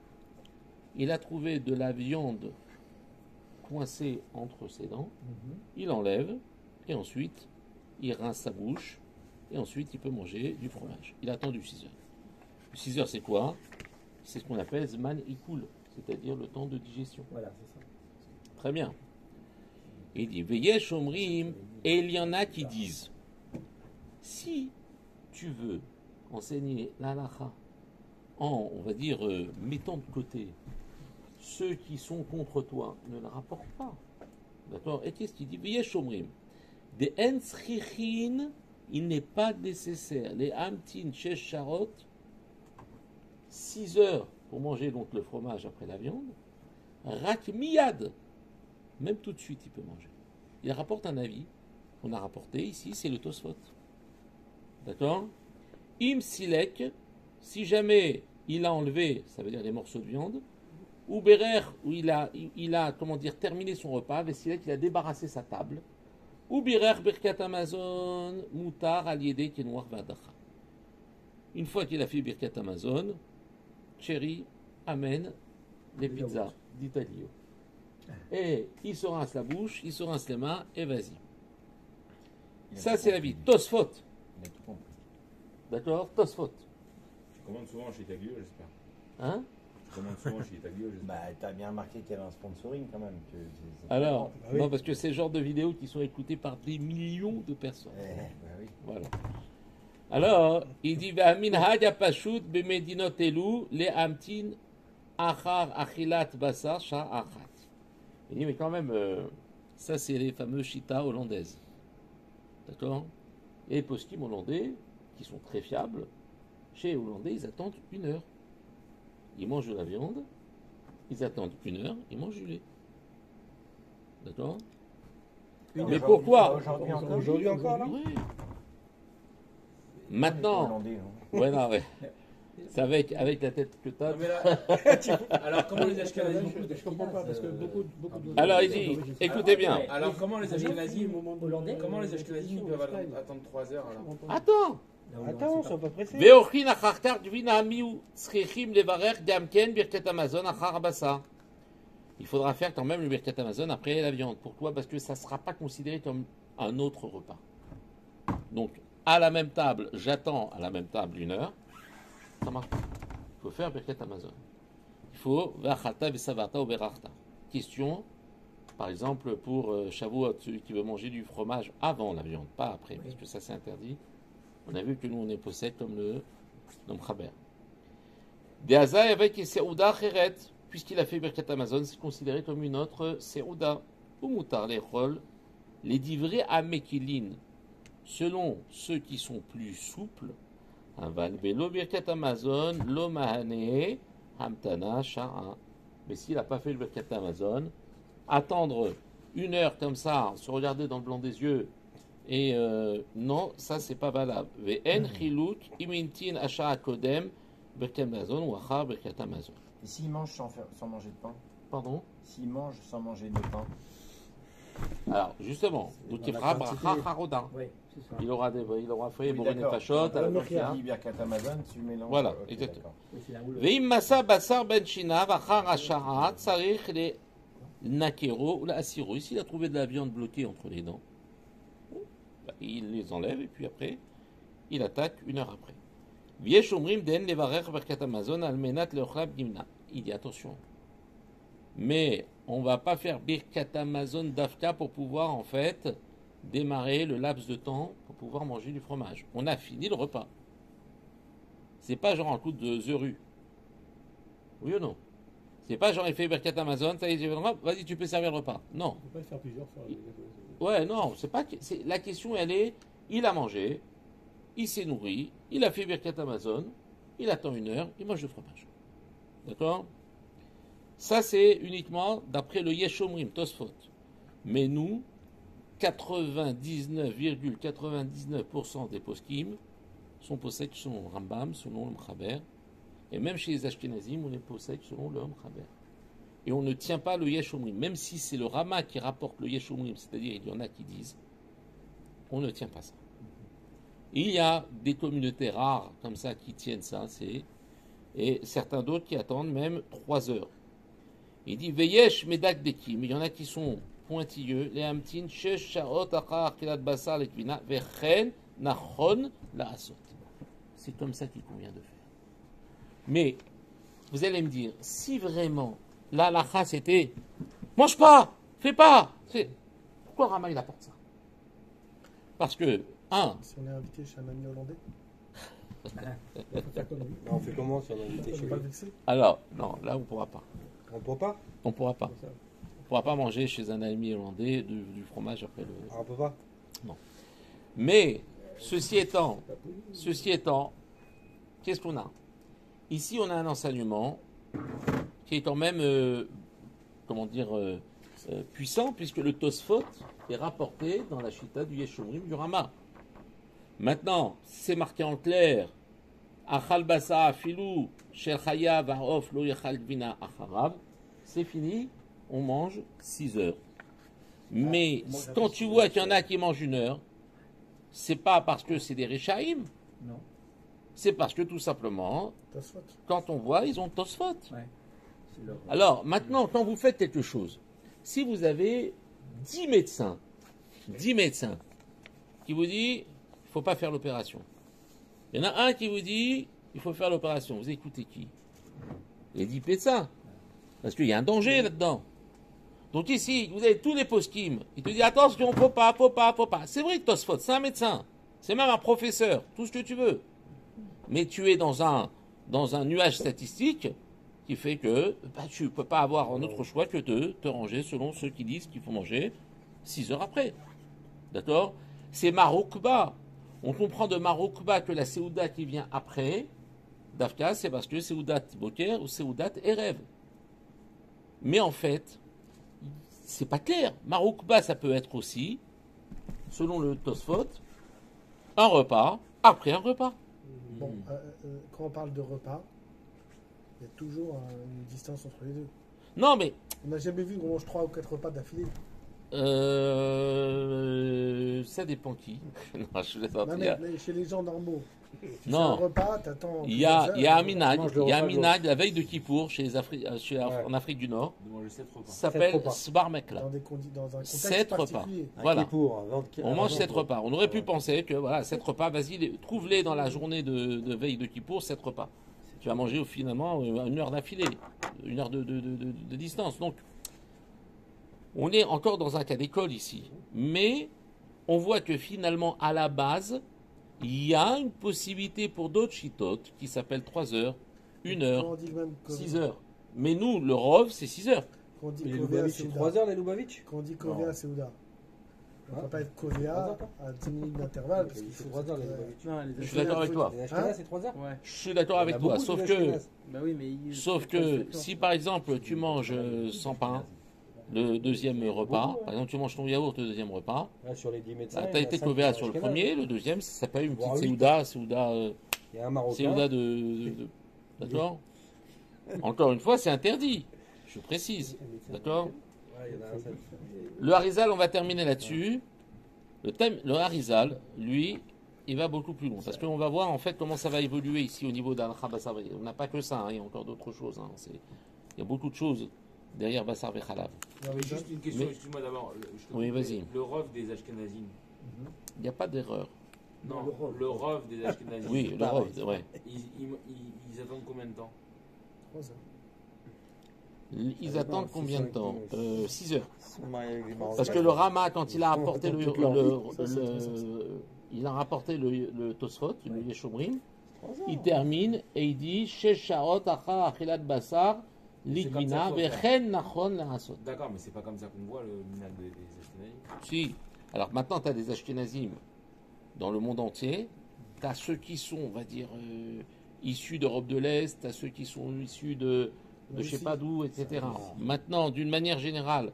il a trouvé de la viande coincée entre ses dents, il enlève, et ensuite, il rince sa bouche, et ensuite, il peut manger du fromage. Il a attendu 6 heures. 6 heures, c'est quoi? C'est ce qu'on appelle Zman Ikul, c'est-à-dire le temps de digestion. Voilà, c'est ça. Très bien. Il dit, Veyesh Omrim, et il y en a qui disent, si tu veux enseigner l'halakha en, on va dire, mettant de côté ceux qui sont contre toi, ne le rapportent pas. D'accord? Et qu'est-ce qu'il dit? Veyesh Omrim, des ensrichin, il n'est pas nécessaire. Les hamtin shesh sharot, 6 heures pour manger donc le fromage après la viande, rak miyad, même tout de suite il peut manger. Il rapporte un avis qu'on a rapporté ici, c'est le Tosfot. D'accord? Im silek, si jamais il a enlevé, ça veut dire les morceaux de viande, ou berer, où il a comment dire, terminé son repas, vesilek, il a débarrassé sa table, ou birer birkat Amazon, mutar aliédé kenouar vadacha. Une fois qu'il a fait birkat Amazon, chéri, amène les pizzas d'Italio. Et il se rince la bouche, il se rince les mains, et vas-y. Ça, c'est la vie. Tosfot. Il a tout compris. D'accord? Tosfot. Tu commandes souvent chez Taglio, j'espère. Hein? Tu commandes souvent chez Taglio, j'espère. Bah, t'as bien remarqué qu'il y avait un sponsoring quand même. Alors, Ah oui. non, parce que c'est le genre de vidéos qui sont écoutées par des millions de personnes. Bah oui. Voilà. Alors, il dit V'amin haja pashut b'medinot elu le'amtin achar achilat basar sha'achat. Il dit, mais quand même, ça c'est les fameux chita hollandaises. D'accord? Et les poskim hollandais, qui sont très fiables, chez les Hollandais, ils attendent 1 heure. Ils mangent de la viande, ils attendent 1 heure, ils mangent du lait. D'accord? Mais pourquoi? Aujourd'hui encore là Oui. Maintenant, Hollandais, non ouais, non, ouais. C'est avec la tête que tu as. Non, mais là, alors comment les Ashkenazis Je comprends pas parce que beaucoup de. Alors il dit, écoutez bien. Alors comment les Ashkenazis Hollandais. Comment les Ashkenazis peuvent attendre 3 heures alors? Attends. Attends, sois pas pressé. Ve'ochin achartar dvina amiu tzrichim levarer gamken birkat Amazon achar basa. Il faudra faire quand même le birkat Amazon après la viande. Pourquoi? Parce que ça ne sera pas considéré comme un autre repas. Donc, à la même table, j'attends à la même table 1 heure. Ça marche pas. Il faut faire Birkat Amazon. Il faut V'achalta v'savata ou berachta. Question, par exemple, pour Shavuot, celui qui veut manger du fromage avant la viande, pas après, parce que ça c'est interdit. On a vu que nous on est possède comme le Khaber. Deaza avec Seouda Cheret, puisqu'il a fait Birkat Amazon, c'est considéré comme une autre Seouda. Ou Moutar les rôles, les divrei à Mekilin, selon ceux qui sont plus souples, Aval Velo Birkat Amazon, Lo Mahane, Hamtana, Sha'a. Mais s'il n'a pas fait le Birkat Amazon, attendre 1 heure comme ça, se regarder dans le blanc des yeux, et non, ça c'est pas valable. Ve'en chilut imintin asha'a kodem Birkat Amazon ou achar Birkat Amazon. Et s'il mange sans manger de pain? Pardon? S'il mange sans manger de pain? Alors, justement, donc il fera bracha harodin. Oui, c'est ça. Il aura fait Oui, Boren d'accord. Nefashot, Dans à la le Birkat. Birkat Amazon, tu mélanges. Voilà, Ok, exactement. d'accord. Oui, c'est là où le- Veim masa basar ben shinav achar hashara tzarich le nakero ou la asiro. Ici, il a trouvé de la viande bloquée entre les dents. Il les enlève et puis après, il attaque 1 heure après. Viesh omrim den levarech Birkat Amazon almenat leochlab gimna. Il dit attention. Mais on va pas faire Birkat Amazon d'Afka pour pouvoir en fait démarrer le laps de temps pour pouvoir manger du fromage. On a fini le repas. C'est pas genre un coup de zeru. Oui ou non? C'est pas genre il fait Birkat Amazon, ça y est, vas-y tu peux servir le repas. Non. On peut pas le faire plusieurs fois. Ouais, non, c'est pas. La question elle est, il a mangé, il s'est nourri, il a fait Birkat Amazon, il attend 1 heure, il mange du fromage. D'accord? Ça, c'est uniquement d'après le Yeshomrim, Tosfot. Mais nous, 99,99% des poskim sont possèdent selon le Rambam, selon le Mchaber. Et même chez les Ashkenazim, on les possède selon le Mchaber. Et on ne tient pas le Yeshomrim. Même si c'est le Rama qui rapporte le Yeshomrim, c'est-à-dire il y en a qui disent, on ne tient pas ça. Et il y a des communautés rares comme ça qui tiennent ça, et certains d'autres qui attendent même 3 heures. Il dit Veyesh medak dekim. Il y en a qui sont pointilleux. Les amtin shesh shaot achar kilat basar lekvina vechen nachon la asot. C'est comme ça qu'il convient de faire. Mais vous allez me dire, si vraiment la halakha c'était mange pas, fais pas. Pourquoi Rama il apporte ça? Parce que Si on est invité chez un ami hollandais, Il faut faire comme lui. On fait comment si on est invité on chez ne pas le lui? vexer. alors non, là on pourra pas. On peut pas? On pourra pas. Comme ça. On pourra pas manger chez un ami hollandais du fromage après le. Ah, on peut pas? Mais ceci étant, qu'est-ce qu'on a? Ici, on a un enseignement qui est quand même, puissant, puisque le Tosfot est rapporté dans la Shita du Yeshomrim du Rama. Maintenant, c'est marqué en clair, Achal basa afilou shel chayav ha'of lo yachal gvina acharav, c'est fini, on mange 6 heures. Mais quand tu vois qu'il y en a qui mangent 1 heure, c'est pas parce que c'est des Réchaïm. Non. C'est parce que tout simplement, Tosfot. quand on voit, ils ont Tosfot. Ouais. C'est leur- Alors, maintenant, quand vous faites quelque chose, si vous avez 10 médecins qui vous disent, il ne faut pas faire l'opération. Il y en a un qui vous dit, il faut faire l'opération. Vous écoutez qui? Les 10 médecins. Parce qu'il y a un danger là-dedans. Donc ici, vous avez tous les poskim. Ils te disent, attention, faut pas. C'est vrai que Tosfot, c'est un médecin. C'est même un professeur. Tout ce que tu veux. Mais tu es dans un nuage statistique qui fait que tu ne peux pas avoir un autre choix que de te ranger selon ceux qui disent qu'il faut manger 6 heures après. D'accord? C'est Marokba. On comprend de Marokba que la Seouda qui vient après, Dafka, c'est parce que Seoudat Boker ou Seoudat Erev. Mais en fait, c'est pas clair. Marokba, ça peut être aussi, selon le Tosfot, un repas après un repas. Bon, quand on parle de repas, il y a toujours une distance entre les deux. Non, mais On n'a jamais vu qu'on mange 3 ou 4 repas d'affilée. Ça dépend qui. Non, je laisse Non, sortir. mais chez les gens normaux, tu fais Non. un repas, t'attends. Il y a un minag, mange le il y a un repas minag la veille de Kippour Ouais. en Afrique du Nord. De manger 7 repas. Ça s'appelle repas. Sbarmekla. dans un contexte 7 repas. particulier. Voilà. On mange 7 repas. repas. On aurait pu penser que voilà, 7 repas, vas-y, trouve-les dans la journée de veille de Kippour, 7 repas. Tu vas manger finalement une heure d'affilée, une heure de distance. Donc, on est encore dans un cas d'école ici. Mais on voit que finalement, à la base, il y a une possibilité pour d'autres chitotes qui s'appellent 3 heures, 1 Quand heure, on dit même 6 heures. Mais nous, le Rov, c'est 6 heures. Quand on dit Les Kovea, Lubavitch, c'est c'est Ouda. 3 heures les Lubavitch. Quand on dit Kovea, c'est Ouda. On ne peut pas être Kovea à 10 minutes Ah, d'intervalle. Parce qu'il C'est faut 3 heures les que- Lubavitch. Non, les Je suis d'accord avec toi. Les Ashkenaz, c'est 3 heures. Ouais. Je suis d'accord Il y avec en a toi. beaucoup, Sauf des que, Ashkenaz. Bah oui, mais sauf que si par exemple tu manges sans pain le deuxième repas, par exemple tu manges ton yaourt le deuxième repas, Là, sur les 10 médecins. tu il y as en a été 5 couvert qui sur sont le Ashkenaz. premier, le deuxième ça s'appelle une Voire petite huit. Séouda, Il y a un Marocain. Séouda de- d'accord. Encore une fois, c'est interdit. Je précise, d'accord. Ouais, il y en a un seul. Le Harizal, on va terminer là-dessus. Le Harizal, lui, il va beaucoup plus loin. Parce qu'on va voir en fait comment ça va évoluer ici au niveau d'Al-Kha Bassar. On n'a pas que ça, hein, il y a encore d'autres choses. Hein. Il y a beaucoup de choses derrière Bassar Vechalab. Mais juste une question, Mais- excuse-moi d'abord. Je te Oui, coupe, vas-y. Le rov des Ashkenazim. Il n'y a pas d'erreur. Non, le rov des Ashkenazim. Oui, le Rov, ouais. Ils attendent combien de temps? 3 heures. Ils attendent combien de temps 6 heures. Parce Parce que le Rama, quand il a apporté toute leur vie. il a rapporté le Tosfot, le Yeshomrim, il termine et il dit Sheshaot acha achilat basar ligvina C'est comme ça qu'il faut vechen nachon lahasot. D'accord, mais c'est pas comme ça qu'on voit le minag des Ashkenazim. Si. Alors maintenant, tu as des Ashkenazim dans le monde entier. Tu as ceux qui sont, on va dire, issus d'Europe de l'Est, tu as ceux qui sont issus de je sais pas d'où, etc. Maintenant, d'une manière générale,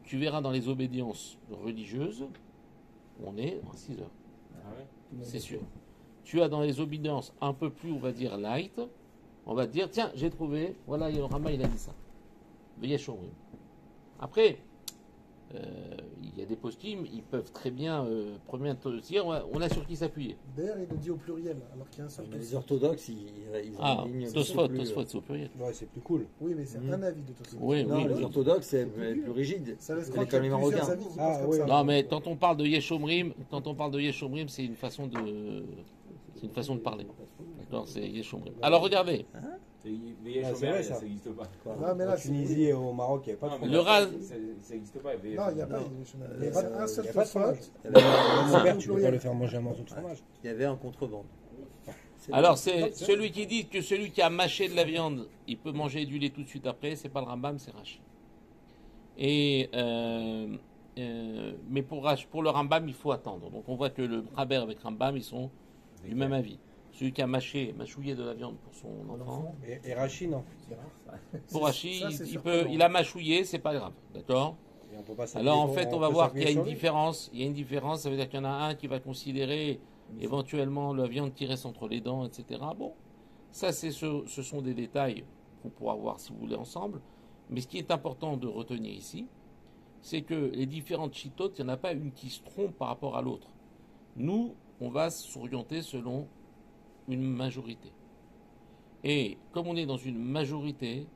tu verras dans les obédiences religieuses, on est à 6 heures. Ah ouais? C'est sûr. Tu as dans les obédiences un peu plus, on va dire, light, on va te dire, tiens, j'ai trouvé, voilà, le Rama, il a dit ça. Veyeshomrim. Après, il y a des postim, ils peuvent très bien, première dire, on a sur qui s'appuyer. D'ailleurs, il le dit au pluriel, alors qu'il y a un seul. Mais les orthodoxes, ils ont Ah, une ligne Tosfot, plus- Tosfot, c'est au pluriel. Ouais, c'est plus cool. Oui, mais c'est un avis de Tosfot. Oui, Non, oui, les oui. orthodoxes, c'est plus rigide. Ça laisse C'est croire comme qu'il y les a plusieurs Marocains. avis qui Ah, pensent comme oui. ça. Non, mais quand on parle de Yeshomrim, c'est une façon de, c'est une façon de parler. D'accord, c'est Yeshomrim. Alors regardez, Veillez Ah, c'est Shomer, vrai, ça. ça n'existe pas. Non, mais là, En c'est- Tunisie et au Maroc, il n'y avait pas de Non, mais fromage. Le ras- ça n'existe pas. Veillez Non, il n'y a Shomer. pas il n'y a pas un seul Il y a pas de Tosfot. fromage. Mon père, tu peux pas le faire manger un morceau de fromage. Il y avait un contrebande. alors c'est celui qui dit que celui qui a mâché de la viande, il peut manger du lait tout de suite après, c'est pas le Rambam, c'est Rashi. Et mais pour le Rambam, il faut attendre. Donc on voit que le Haber avec Rambam, ils sont du même avis. Celui qui a mâchouillé de la viande pour son enfant. Et Rachid, non. Pour Rashi, Ça, c'est il a mâchouillé, c'est pas grave, d'accord. Et on peut pas s'appuyer Alors en sur- fait, on peut va voir qu'il y a s'appuyer une sur lui. différence. Il y a une différence, ça veut dire qu'il y en a un qui va considérer éventuellement la viande qui reste entre les dents, etc. Bon, ça ce sont des détails qu'on pourra voir si vous voulez ensemble. Mais ce qui est important de retenir ici, c'est que les différentes chitotes, il n'y en a pas une qui se trompe par rapport à l'autre. Nous, on va s'orienter selon une majorité. Et comme on est dans une majorité,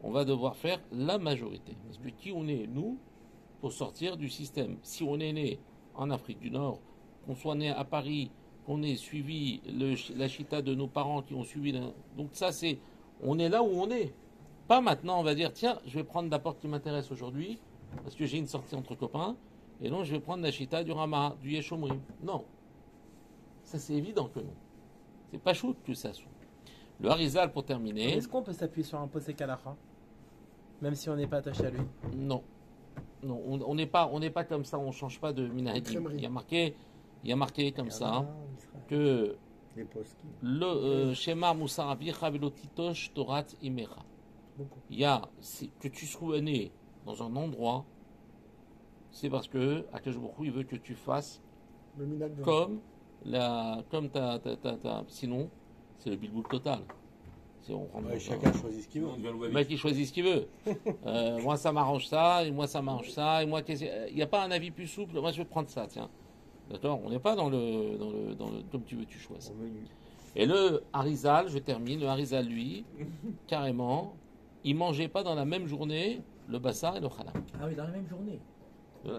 on va devoir faire la majorité. Parce que qui on est, nous, pour sortir du système? Si on est né en Afrique du Nord, qu'on soit né à Paris, qu'on ait suivi la chita de nos parents qui ont suivi... Donc ça, c'est... On est là où on est. Pas maintenant, on va dire, tiens, je vais prendre la porte qui m'intéresse aujourd'hui, parce que j'ai une sortie entre copains, et donc je vais prendre la chita du Rama, du Yeshomrim. Non. Ça, c'est évident que non. C'est pas chaud que ça soit. Le Harizal, pour terminer... Est-ce qu'on peut s'appuyer sur un posé Kalacha même si on n'est pas attaché à lui? Non. Non, on n'est pas comme ça, on ne change pas de minahagim. Crèmerie. Il y a marqué comme ça Ah, que les poskim. le Shema Moussar Avicha Velotitosh Torat Imera. Beaucoup. Il y a, que tu sois né dans un endroit, c'est parce que Akash Baruch Hu, il veut que tu fasses Le minag de comme sinon, c'est le bilboul total. Si on rentre Ouais, dans- chacun choisit ce qu'il veut. Sinon, on devient Le Louvavic. mec, il choisit ce qu'il veut. Moi, ça m'arrange ça, et moi, ça m'arrange ça, et moi, il n'y a pas un avis plus souple. Moi, je vais prendre ça, tiens. D'accord? On n'est pas dans le comme tu veux, tu choisis. Au menu. Et le Harizal, je termine, le Harizal, lui, carrément, il mangeait pas dans la même journée le bassar et le khalam. Ah oui, dans la même journée.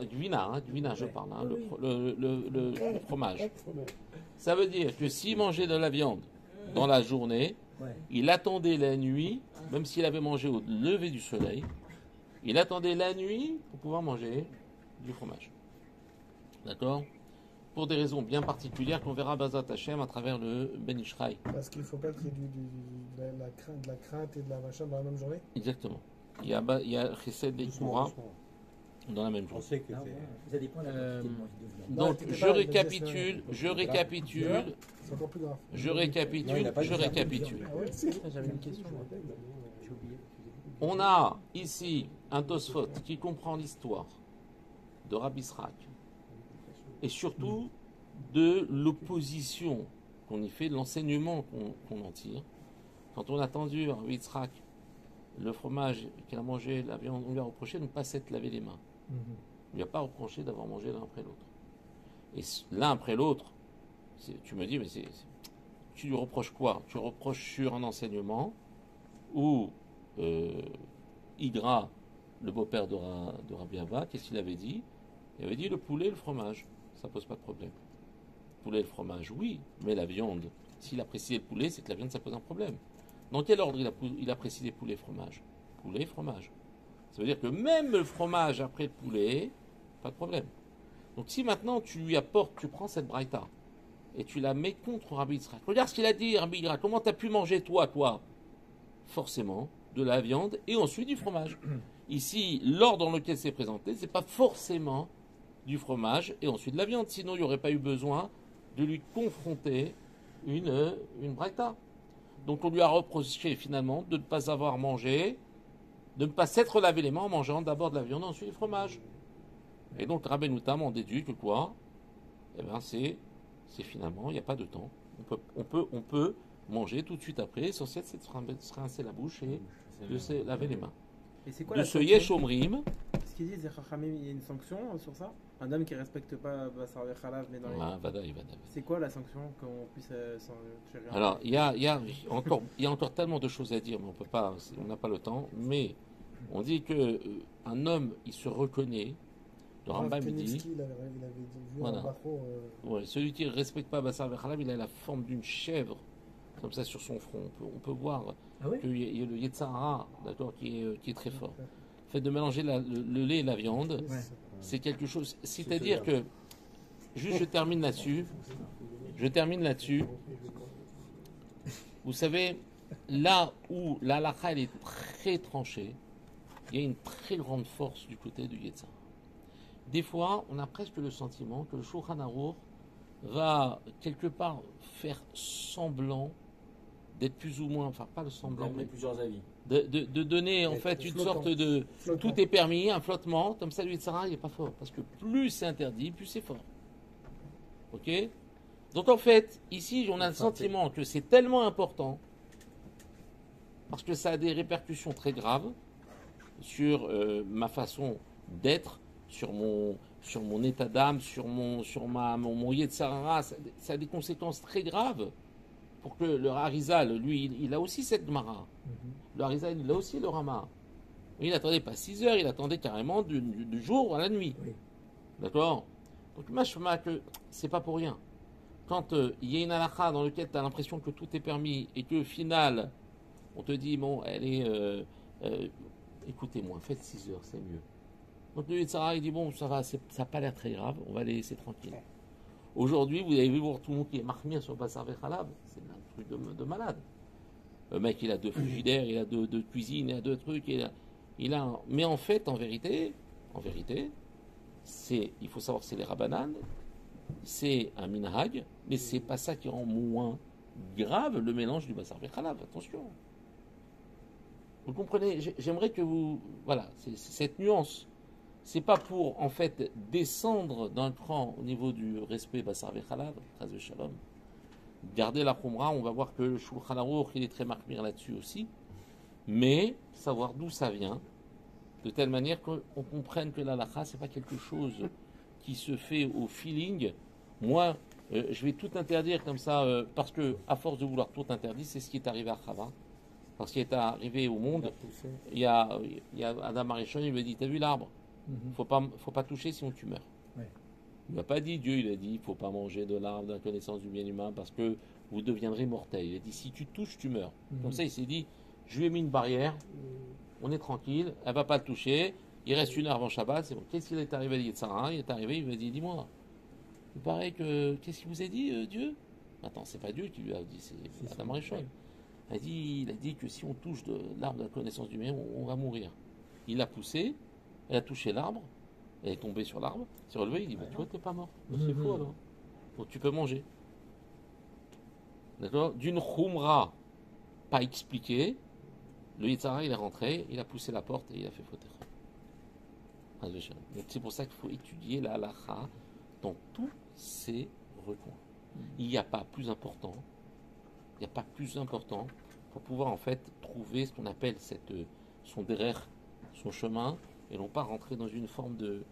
Du vina, je Ouais. parle, Oui, oui. le fromage. Ça veut dire que s'il mangeait de la viande dans la journée, Ouais. il attendait la nuit, même s'il avait mangé au lever du soleil, il attendait la nuit pour pouvoir manger du fromage. D'accord? Pour des raisons bien particulières qu'on verra Bazat Hashem à travers le Ben Ishraï. Parce qu'il ne faut pas qu'il y ait de la crainte et de la machin dans la même journée. Exactement. Il y a Chesed et Doucement, Koura doucement. dans la même On journée. sait que Ah, c'est. ouais. Ça dépend de la quantité de manger de viande. Non, Donc, t'étais je pas- il a récapitule, dit je récapitule, C'est encore plus grave. je Non, il a récapitule, pas je dit ça. récapitule. Ah ouais, j'avais une question. moi. J'ai oublié. On a ici un Tosfot qui comprend l'histoire de Rabbi Srak et surtout de l'opposition qu'on y fait, de l'enseignement qu'on en tire. Quand on a tendu Rabbi Srak le fromage qu'il a mangé, la viande, on lui a reproché de ne pas s'être lavé les mains. On lui a pas reproché d'avoir mangé l'un après l'autre. Et l'un après l'autre, tu me dis, mais tu lui reproches quoi? Tu reproches sur un enseignement où Igra, le beau-père de Rabbi Abba, qu'est-ce qu'il avait dit? Il avait dit le poulet et le fromage, ça pose pas de problème. Le poulet et le fromage, oui, mais la viande, s'il a précisé le poulet, c'est que la viande, ça pose un problème. Dans quel ordre il a précisé poulet et fromage? Poulet et fromage. Ça veut dire que même le fromage après le poulet, pas de problème. Donc si maintenant tu lui apportes, tu prends cette braïta et tu la mets contre Rabbi Yitzhak. Regarde ce qu'il a dit, Rabbi Yitzhak. Comment tu as pu manger toi? Forcément, de la viande et ensuite du fromage. Ici, l'ordre dans lequel c'est présenté, c'est pas forcément du fromage et ensuite de la viande. Sinon, il n'y aurait pas eu besoin de lui confronter une braïta. Donc on lui a reproché finalement de ne pas avoir mangé, de ne pas s'être lavé les mains en mangeant d'abord de la viande, ensuite du fromage. Et donc Rabbi Noutam en déduit que quoi? Eh bien c'est finalement, il n'y a pas de temps. On peut manger tout de suite après, l'essentiel c'est de se rincer la bouche et de se laver les mains. Et c'est quoi De la ce sanction? Yesh Omrim, Ce qu'ils disent, il y a une sanction sur ça? Un homme qui respecte pas Bassar Khalav, mais dans les... ah, vadaï. C'est quoi la sanction qu'on puisse s'en gérer? Alors, il y a encore tellement de choses à dire, mais on n'a pas le temps. Mais on dit que un homme, il se reconnaît. Le Rambam il dit, Il avait vu Voilà. un bachot. ouais, celui qui ne respecte pas Bassar Khalab, il a la forme d'une chèvre, comme ça sur son front. On peut voir Ah oui? qu'il y a le Yetzara, d'accord, qui est très fort. Le fait de mélanger le lait et la viande, Ouais. c'est quelque chose. C'est-à-dire que, juste je termine là-dessus. Vous savez, là où la halakha elle est très tranchée, il y a une très grande force du côté du Yetzara. Des fois, on a presque le sentiment que le Shulchan Aruch va quelque part faire semblant d'être plus ou moins, enfin pas le semblant, D'après mais plusieurs avis. de donner en D'être fait une flottant. sorte de Flottant. tout est permis, un flottement, comme ça le Yetzara il n'est pas fort, parce que plus c'est interdit, plus c'est fort. Ok? Donc en fait, ici on a le sentiment que c'est tellement important, parce que ça a des répercussions très graves sur ma façon d'être, sur mon état d'âme, sur mon Yetzara, ça a des conséquences très graves pour que le Harizal, lui, il a aussi cette Gemara. Le Harizal, il a aussi le Rama. Il n'attendait pas 6 heures, il attendait carrément du jour à la nuit. Oui. D'accord? Donc, machma que c'est pas pour rien. Quand il y a une halakha dans laquelle tu as l'impression que tout est permis et qu'au final, on te dit, bon, elle est. Écoutez-moi, faites 6 heures, c'est mieux. Donc le Yetzara, il dit, bon, ça va, ça n'a pas l'air très grave, on va les laisser tranquille. Aujourd'hui, vous avez vu voir tout le monde qui est marmire sur Bassar Khalab, c'est un truc de malade. Le mec, il a 2 frigidaires, il a 2 cuisines, il a 2 trucs, mais en fait, en vérité, il faut savoir que c'est les Rabbanan, c'est un minhag, mais c'est pas ça qui rend moins grave le mélange du Bassar Khalab, attention. Vous comprenez? J'aimerais que vous... Voilà, c'est cette nuance. C'est pas pour, en fait, descendre d'un cran au niveau du respect Bassar Khalab, Chas Shalom, garder la Khumra, on va voir que le Shulchan Aruch, il est très marqué là-dessus aussi, mais savoir d'où ça vient, de telle manière qu'on comprenne que la halakha, c'est pas quelque chose qui se fait au feeling. Moi, je vais tout interdire comme ça, parce que à force de vouloir tout interdire, c'est ce qui est arrivé à Chava. Parce qu'il est arrivé au monde, il y a Adam Arishon, il lui a dit, t'as vu l'arbre? Faut pas toucher sinon tu meurs. Ouais. Il n'a pas dit, Dieu, il a dit, il ne faut pas manger de l'arbre de la connaissance du bien humain parce que vous deviendrez mortel. Il a dit, si tu touches, tu meurs. Comme ça, il s'est dit, je lui ai mis une barrière, on est tranquille, elle ne va pas le toucher, il reste une heure avant Shabbat, c'est bon. Qu'est-ce qu'il est arrivé à Yetzirah? Il est arrivé, il lui a dit, dis-moi, il paraît que, qu'est-ce qu'il vous a dit, Dieu? Attends, c'est pas Dieu qui lui a dit, c'est Adam Arishon. Il a dit que si on touche de l'arbre de la connaissance du bien, on va mourir. Il l'a poussé, elle a touché l'arbre, elle est tombée sur l'arbre, s'est relevée, il dit, tu vois, t'es pas mort. C'est faux alors. Donc tu peux manger. D'accord? D'une khumra pas expliquée, le Yitzhara il est rentré, il a poussé la porte et il a fait fauter. Donc c'est pour ça qu'il faut étudier la halakha dans tous ces recoins. Il n'y a pas plus important. Il n'y a pas plus important pour pouvoir en fait trouver ce qu'on appelle son derrière, son chemin, et non pas rentrer dans une forme de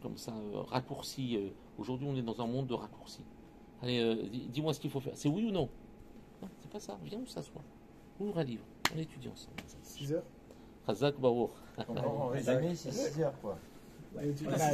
comme ça, raccourci. Aujourd'hui, on est dans un monde de raccourcis. Allez, dis-moi ce qu'il faut faire. C'est oui ou non? Non, c'est pas ça. Viens, on s'assoit. Ouvre un livre. On étudie ensemble. 6 heures. Chazak Baruch. En résumé, c'est 6 heures, quoi. Et tu- Voilà.